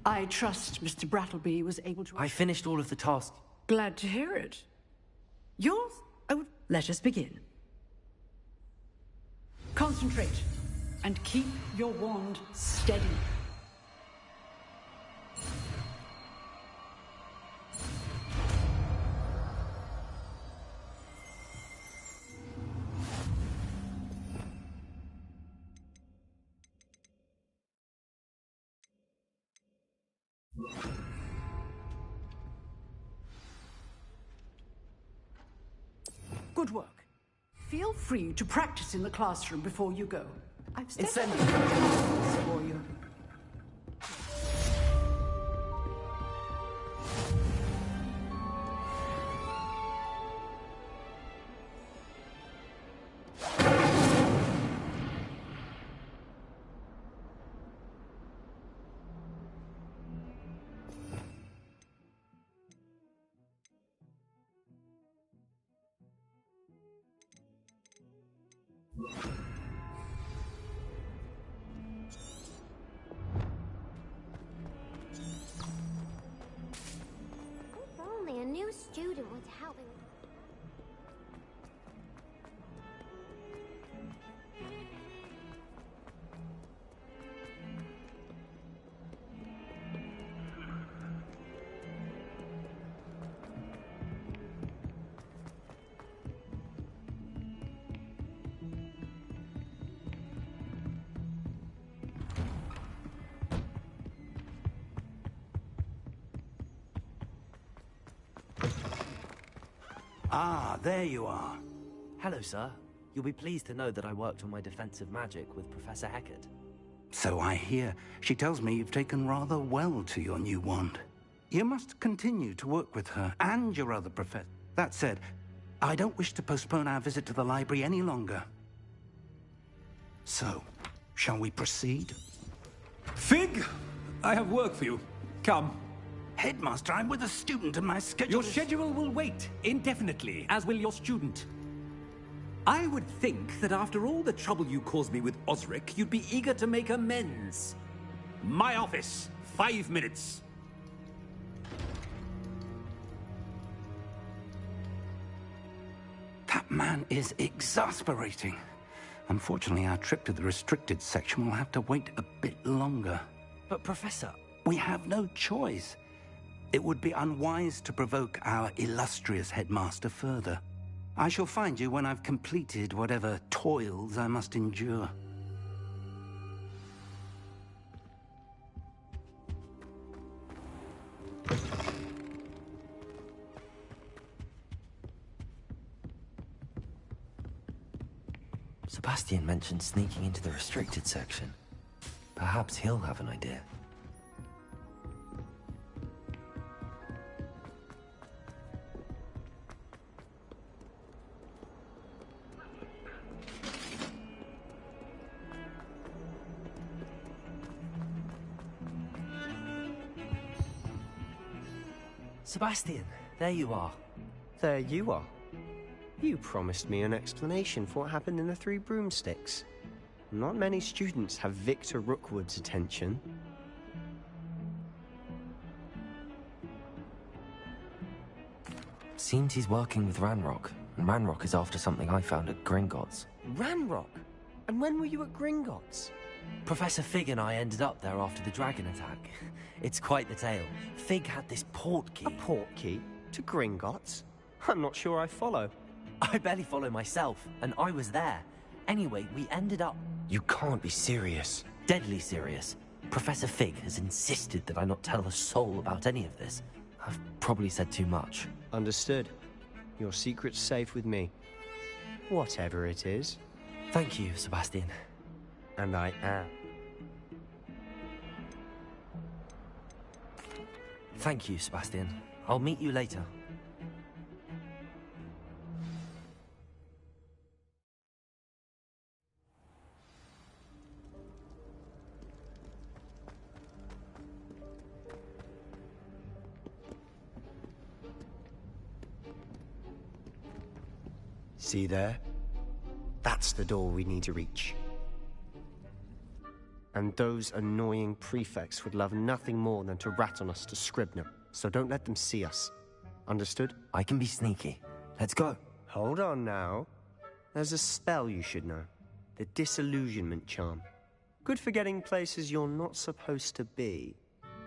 I trust Mr. Brattleby was able to... I finished all of the tasks. Glad to hear it. Yours? Oh, let us begin. Concentrate, and keep your wand steady. Good work. Feel free to practice in the classroom before you go. I've set up for you. If only a new student was helping. Ah, there you are. Hello, sir. You'll be pleased to know that I worked on my defensive magic with Professor Heckard. So I hear. She tells me you've taken rather well to your new wand. You must continue to work with her and your other professor. That said, I don't wish to postpone our visit to the library any longer. So, shall we proceed? Fig! I have work for you. Come. Headmaster, I'm with a student and my schedule Your schedule will wait indefinitely, as will your student. I would think that after all the trouble you caused me with Osric, you'd be eager to make amends. My office, 5 minutes. That man is exasperating. Unfortunately, our trip to the restricted section will have to wait a bit longer. But, Professor... We have no choice. It would be unwise to provoke our illustrious headmaster further. I shall find you when I've completed whatever toils I must endure. Sebastian mentioned sneaking into the restricted section. Perhaps he'll have an idea. Sebastian, there you are. There you are. You promised me an explanation for what happened in the Three Broomsticks. Not many students have Victor Rookwood's attention. Seems he's working with Ranrock, and Ranrock is after something I found at Gringotts. Ranrock? And when were you at Gringotts? Professor Fig and I ended up there after the dragon attack. It's quite the tale. Fig had this port key. A port key? To Gringotts? I'm not sure I follow. I barely follow myself, and I was there. Anyway, we ended up... You can't be serious. Deadly serious. Professor Fig has insisted that I not tell a soul about any of this. I've probably said too much. Understood. Your secret's safe with me. Whatever it is. Thank you, Sebastian. And I am. Thank you, Sebastian. I'll meet you later. See there? That's the door we need to reach. And those annoying prefects would love nothing more than to rat on us to Scribner, so don't let them see us. Understood? I can be sneaky. Let's go. Hold on now. There's a spell you should know. The Disillusionment Charm. Good for getting places you're not supposed to be.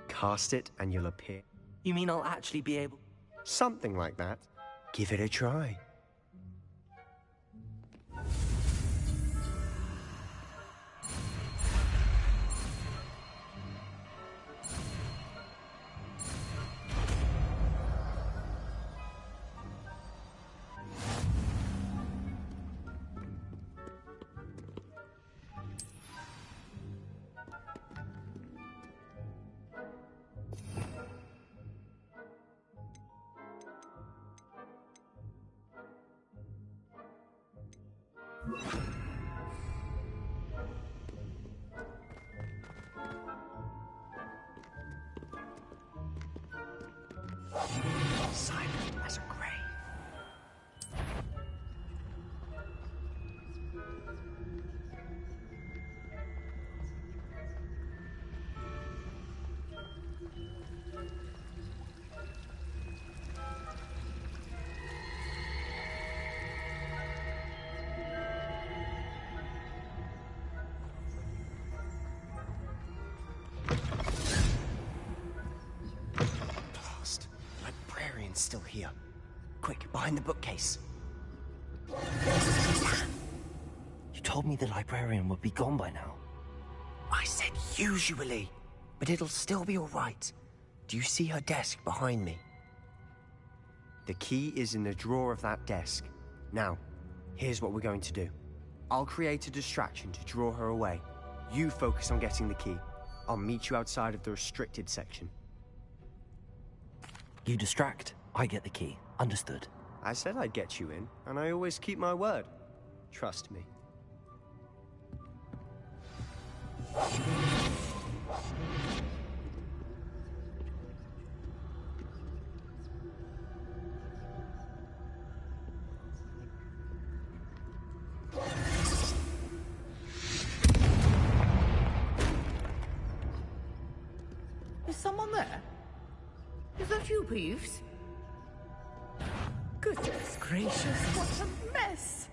Cast it and you'll appear. You mean I'll actually be able... Something like that. Give it a try. Silent as a grave. Still here. Quick, behind the bookcase. You told me the librarian would be gone by now. I said usually, but it'll still be all right. Do you see her desk behind me? The key is in the drawer of that desk. Now, here's what we're going to do. I'll create a distraction to draw her away. You focus on getting the key. I'll meet you outside of the restricted section. You distract. I get the key. Understood. I said I'd get you in, and I always keep my word. Trust me. Is someone there? Is that you, Peeves? Goodness gracious, what a mess!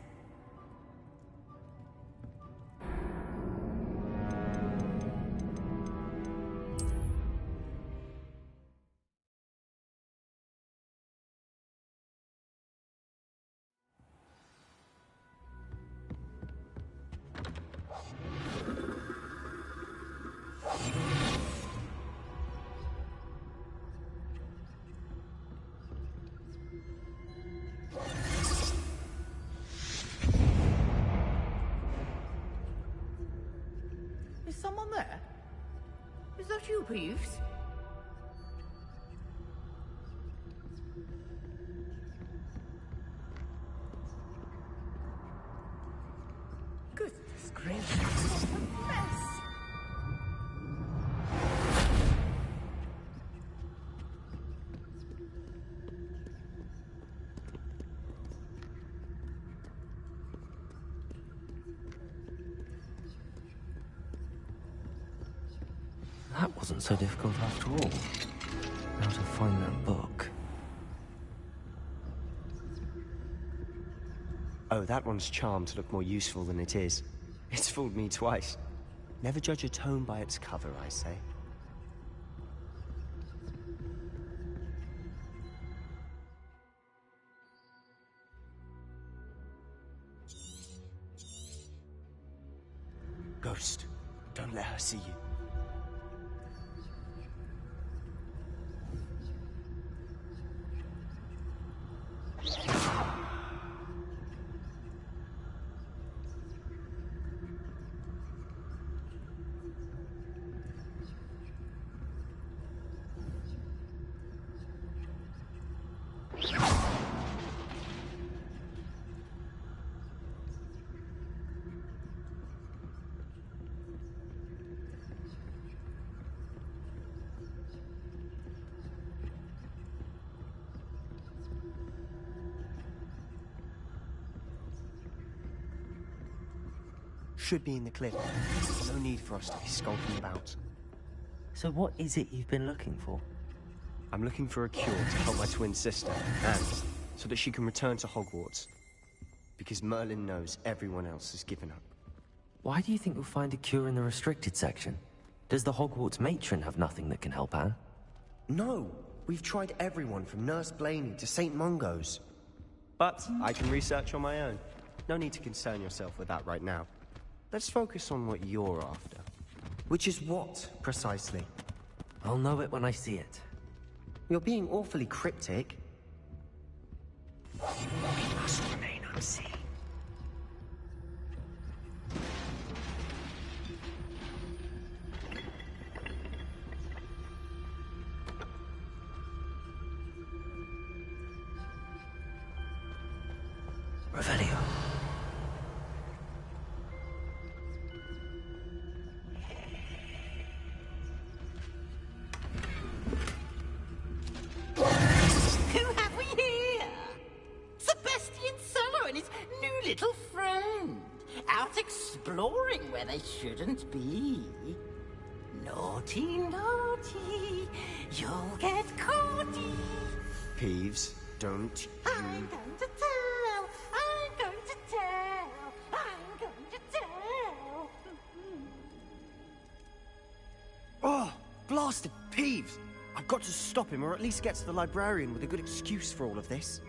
Is someone there? Is that you, Peeves? Goodness gracious, what a mess! That wasn't so difficult after all. Now to find that book. Oh, that one's charmed to look more useful than it is. It's fooled me twice. Never judge a tome by its cover, I say. Ghost, don't let her see you. should be in the clip. No need for us to be skulking about. So what is it you've been looking for? I'm looking for a cure to help my twin sister, Anne, so that she can return to Hogwarts. Because Merlin knows everyone else has given up. Why do you think you'll find a cure in the restricted section? Does the Hogwarts matron have nothing that can help Anne? No! We've tried everyone from Nurse Blaney to St. Mungo's. But I can research on my own. No need to concern yourself with that right now. Let's focus on what you're after. Which is what, precisely? I'll know it when I see it. You're being awfully cryptic. We must remain unseen. Revelio. Who have we here? Sebastian Sallow and his new little friend. Out exploring where they shouldn't be. Naughty, naughty. You'll get caughty. Peeves, don't I'm going to tell. I'm going to tell. I'm going to tell. Oh, blasted Peeves! I've got to stop him, or at least get to the librarian with a good excuse for all of this.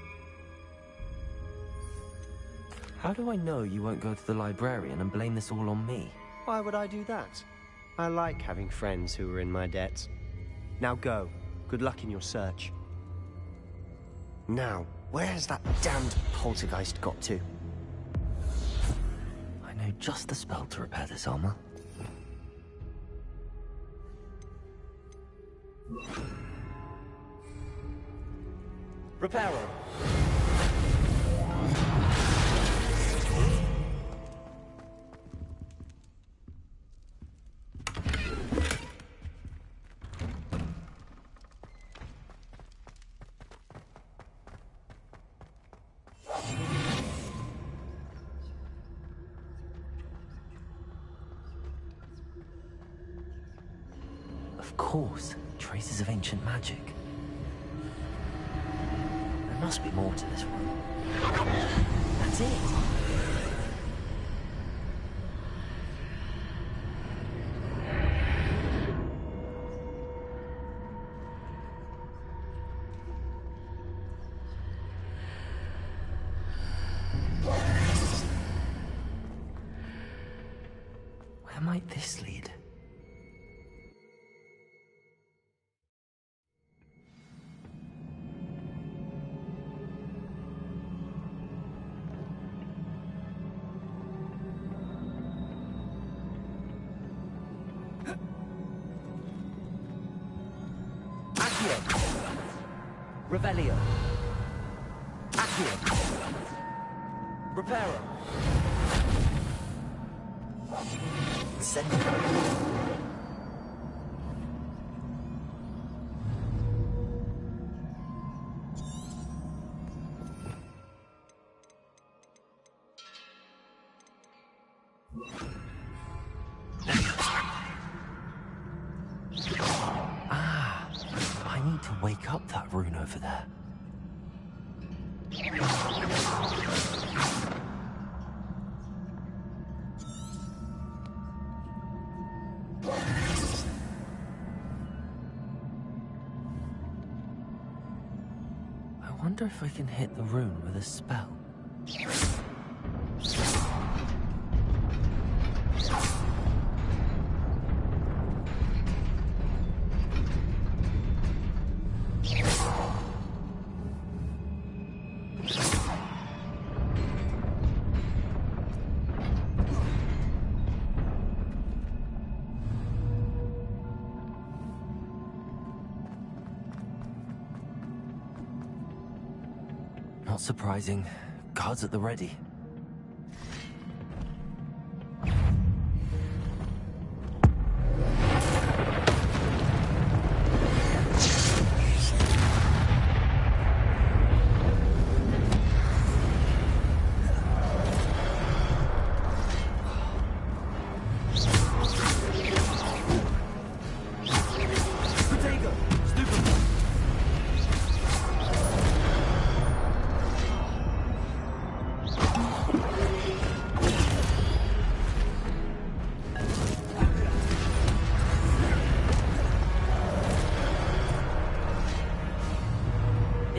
How do I know you won't go to the librarian and blame this all on me? Why would I do that? I like having friends who are in my debt. Now go. Good luck in your search. Now, where's that damned poltergeist got to? I know just the spell to repair this armor. Reparo. Of course, traces of ancient magic. There must be more to this room. That's it! Where might this lead? Revelio. Accio. Reparo. Incendio. I need to wake up that rune over there. I wonder if I can hit the rune with a spell. Not surprising. Guards at the ready.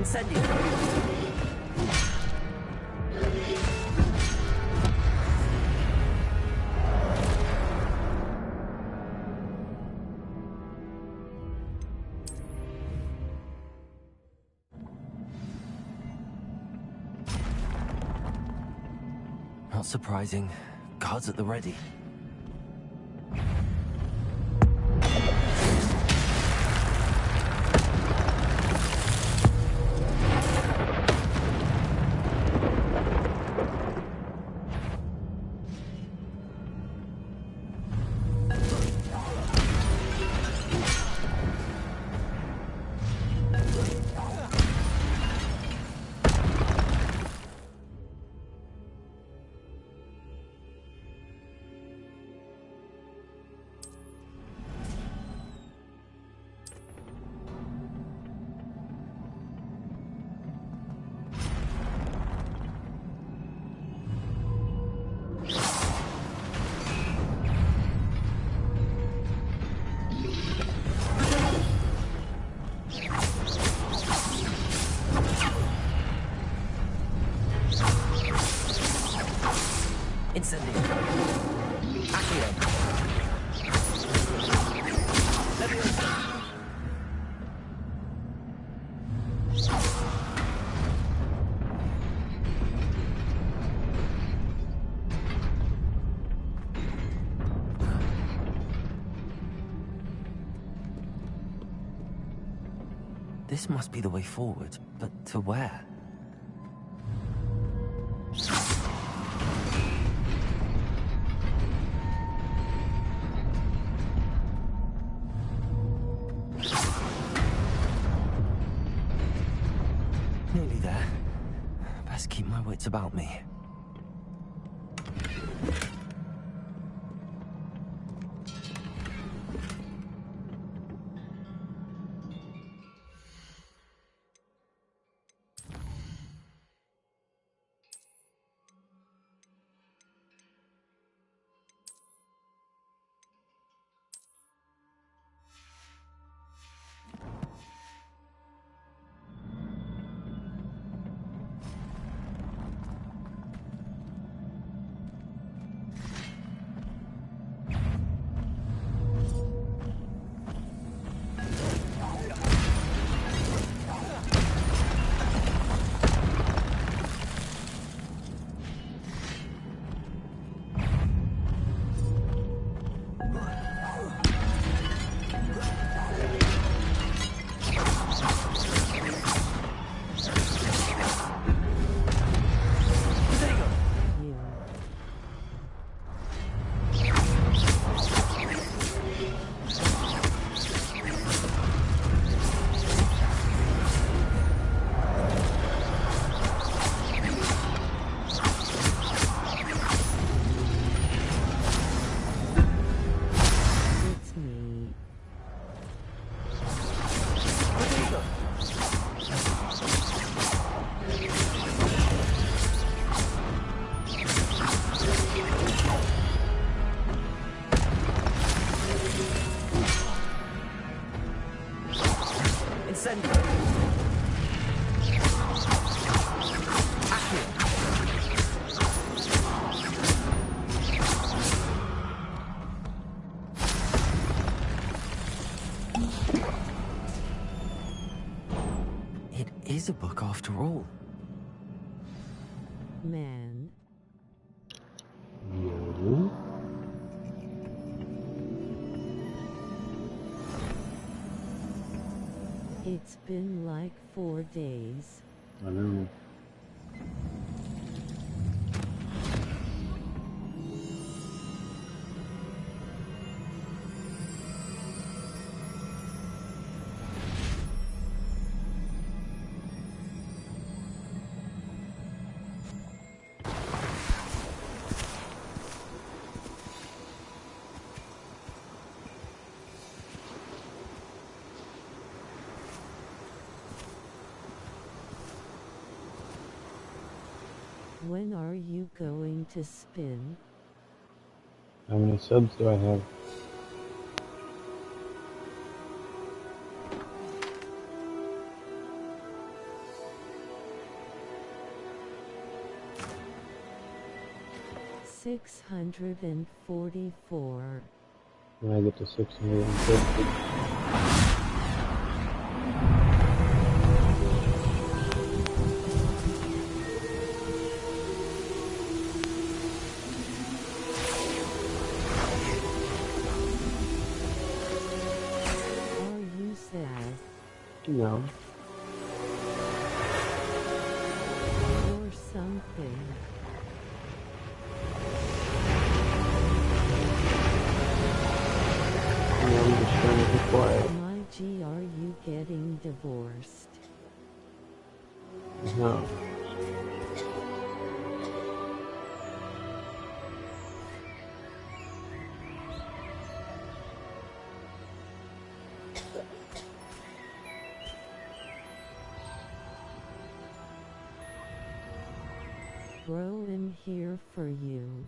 Incendio. Not surprising. Guards at the ready. Incendio. Accio. Leviosa. This must be the way forward, but to where? Nearly there. Best keep my wits about me. It is a book after all. Man. No. It's been like 4 days. I know. When are you going to spin? How many subs do I have? 644. When I get to 650. Are you sad? No. Or something? No, I'm just trying to be quiet. My G, are you getting divorced? No. Bro, I'm here for you.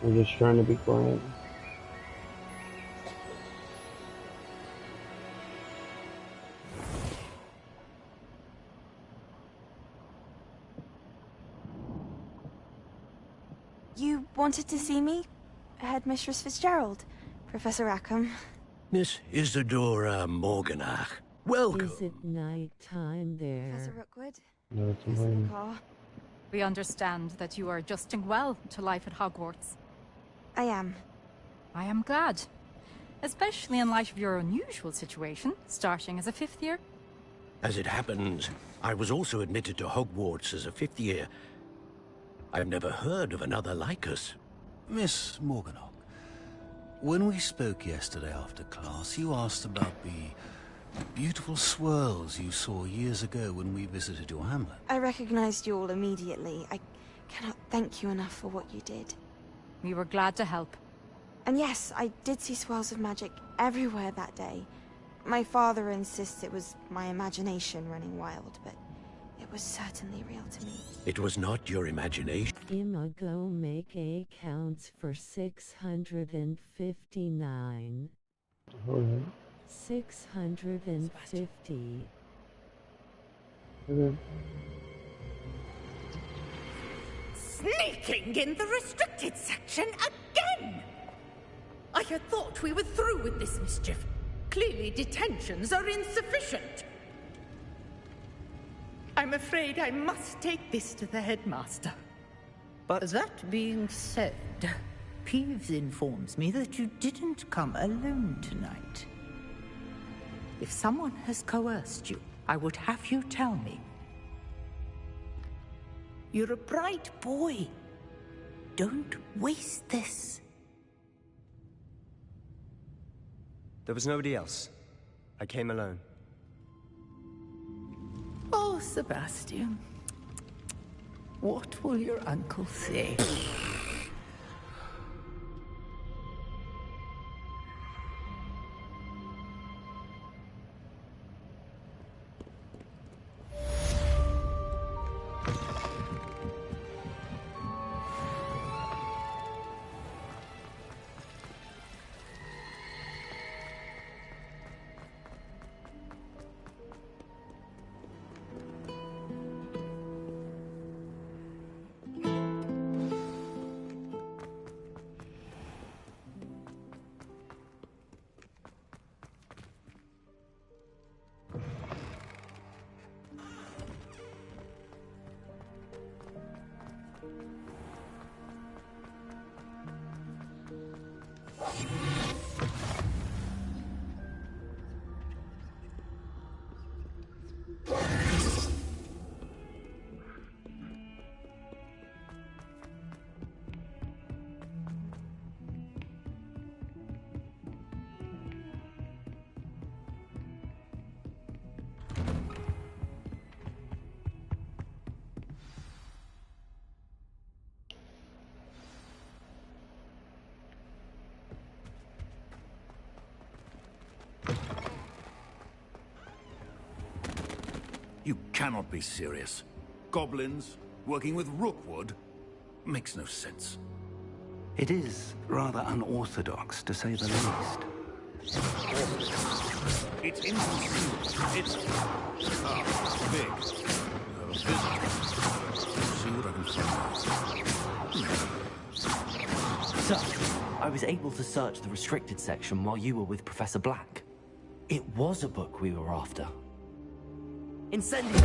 I'm just trying to be quiet. You wanted to see me? Headmistress Fitzgerald, Professor Rackham. Miss Isadora Morganach. Welcome. Is it night time there? Professor Rookwood. No, it's Professor mine. McCaw. We understand that you are adjusting well to life at Hogwarts. I am. I am glad. Especially in light of your unusual situation, starting as a 5th year. As it happens, I was also admitted to Hogwarts as a 5th year. I've never heard of another like us. Miss Morganach, when we spoke yesterday after class, you asked about the beautiful swirls you saw years ago when we visited your hamlet. I recognized you all immediately. I cannot thank you enough for what you did. We were glad to help. And yes, I did see swirls of magic everywhere that day. My father insists it was my imagination running wild, but it was certainly real to me. It was not your imagination. Imago make A counts for 659. Alright. 650. Okay. Sneaking in the restricted section again! I had thought we were through with this mischief. Clearly detentions are insufficient. I'm afraid I must take this to the headmaster. But that being said, Peeves informs me that you didn't come alone tonight. If someone has coerced you, I would have you tell me. You're a bright boy. Don't waste this. There was nobody else. I came alone. Oh, Sebastian. What will your uncle say? You cannot be serious. Goblins working with Rookwood makes no sense. It is rather unorthodox, to say the least. It's inconceivable. It's big. See what I can find. Sir, I was able to search the restricted section while you were with Professor Black. It was a book we were after. Incendio!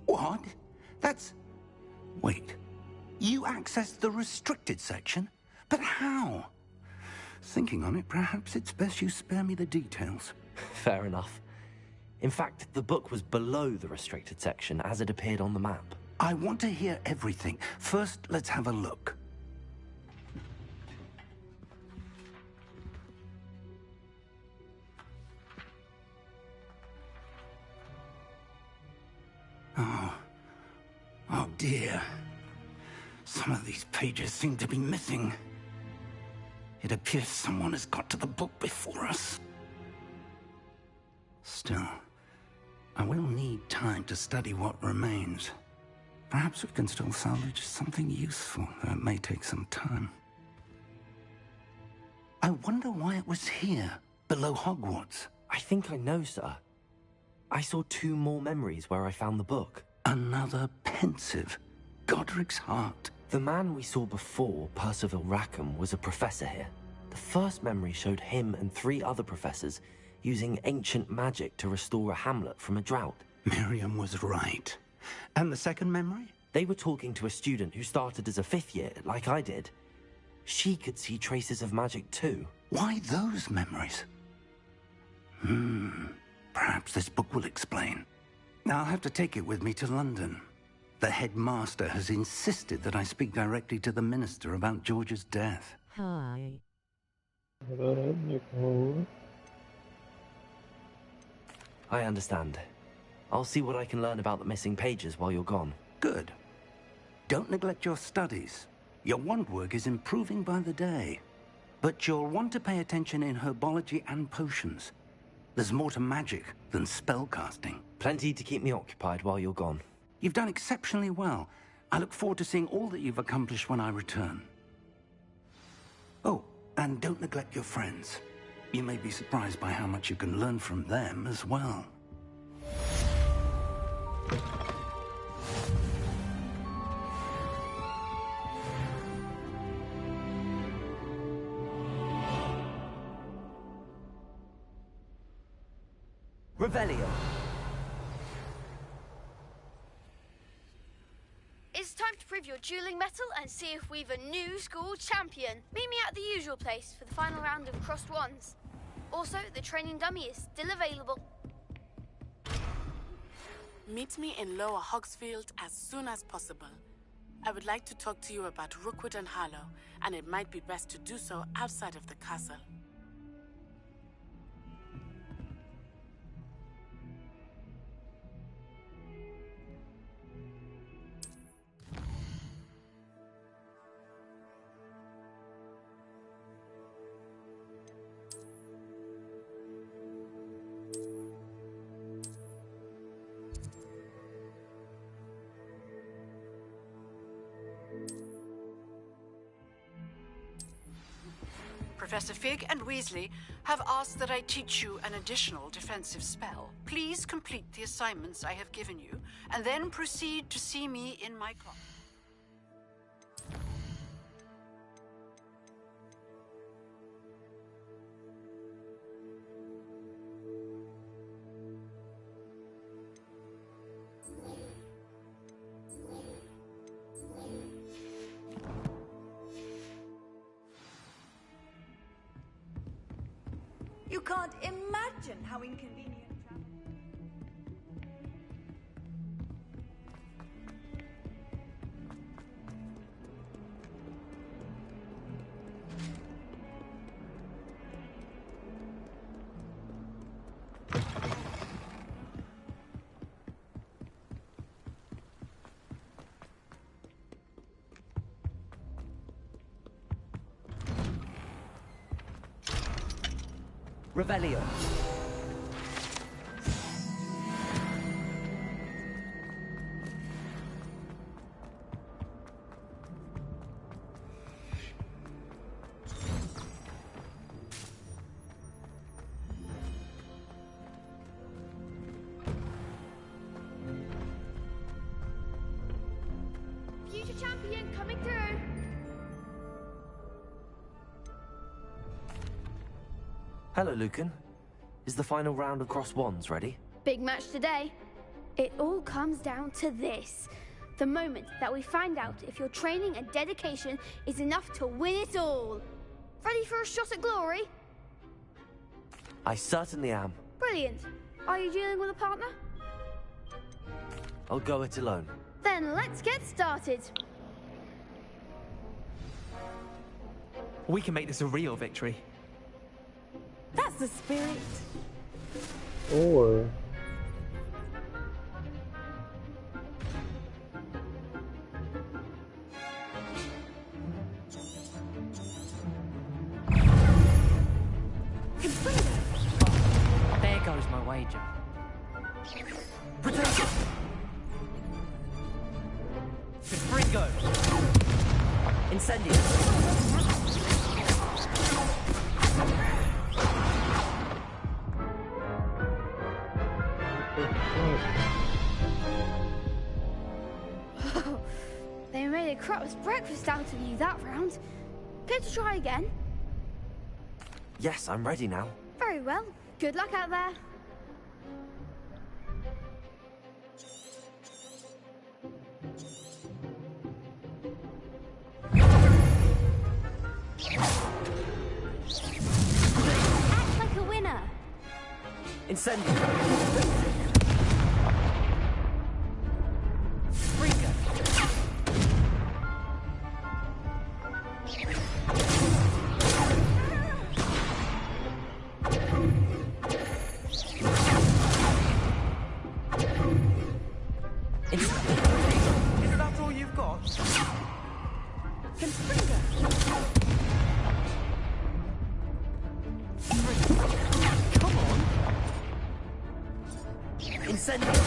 What? That's... Wait. You accessed the restricted section? But how? Thinking on it, perhaps it's best you spare me the details. Fair enough. In fact, the book was below the restricted section as it appeared on the map. I want to hear everything. First, let's have a look. Oh dear. Some of these pages seem to be missing. It appears someone has got to the book before us. Still, I will need time to study what remains. Perhaps we can still salvage something useful, though it may take some time. I wonder why it was here, below Hogwarts. I think I know, sir. I saw 2 more memories where I found the book. Another pensive. Godric's heart. The man we saw before, Percival Rackham, was a professor here. The first memory showed him and 3 other professors using ancient magic to restore a hamlet from a drought. Miriam was right. And the second memory? They were talking to a student who started as a 5th year, like I did. She could see traces of magic too. Why those memories? Perhaps this book will explain. I'll have to take it with me to London. The headmaster has insisted that I speak directly to the minister about George's death. Hi. I understand. I'll see what I can learn about the missing pages while you're gone. Good. Don't neglect your studies. Your wand work is improving by the day. But you'll want to pay attention in herbology and potions. There's more to magic than spellcasting. Plenty to keep me occupied while you're gone. You've done exceptionally well. I look forward to seeing all that you've accomplished when I return. Oh, and don't neglect your friends. You may be surprised by how much you can learn from them as well. Revelio. It's time to prove your dueling mettle and see if we've a new school champion. Meet me at the usual place for the final round of crossed wands. Also, the training dummy is still available. Meet me in Lower Hogsfield as soon as possible. I would like to talk to you about Rookwood and Harlow, and it might be best to do so outside of the castle. Professor Fig and Weasley have asked that I teach you an additional defensive spell. Please complete the assignments I have given you, and then proceed to see me in my class. You can't imagine how inconvenient. Revelio. future champion coming through. Hello, Lucan. Is the final round of Cross Wands ready? Big match today. It all comes down to this. The moment that we find out if your training and dedication is enough to win it all. Ready for a shot at glory? I certainly am. Brilliant. Are you dealing with a partner? I'll go it alone. Then let's get started. We can make this a real victory. That's the spirit. Or There goes my wager. Potato! Confringo! Incendio! They made a crap's breakfast out of you that round. Care to try again? Yes, I'm ready now. Very well. Good luck out there. Act like a winner. Incendio! Is that all you've got? Come on! Incendio!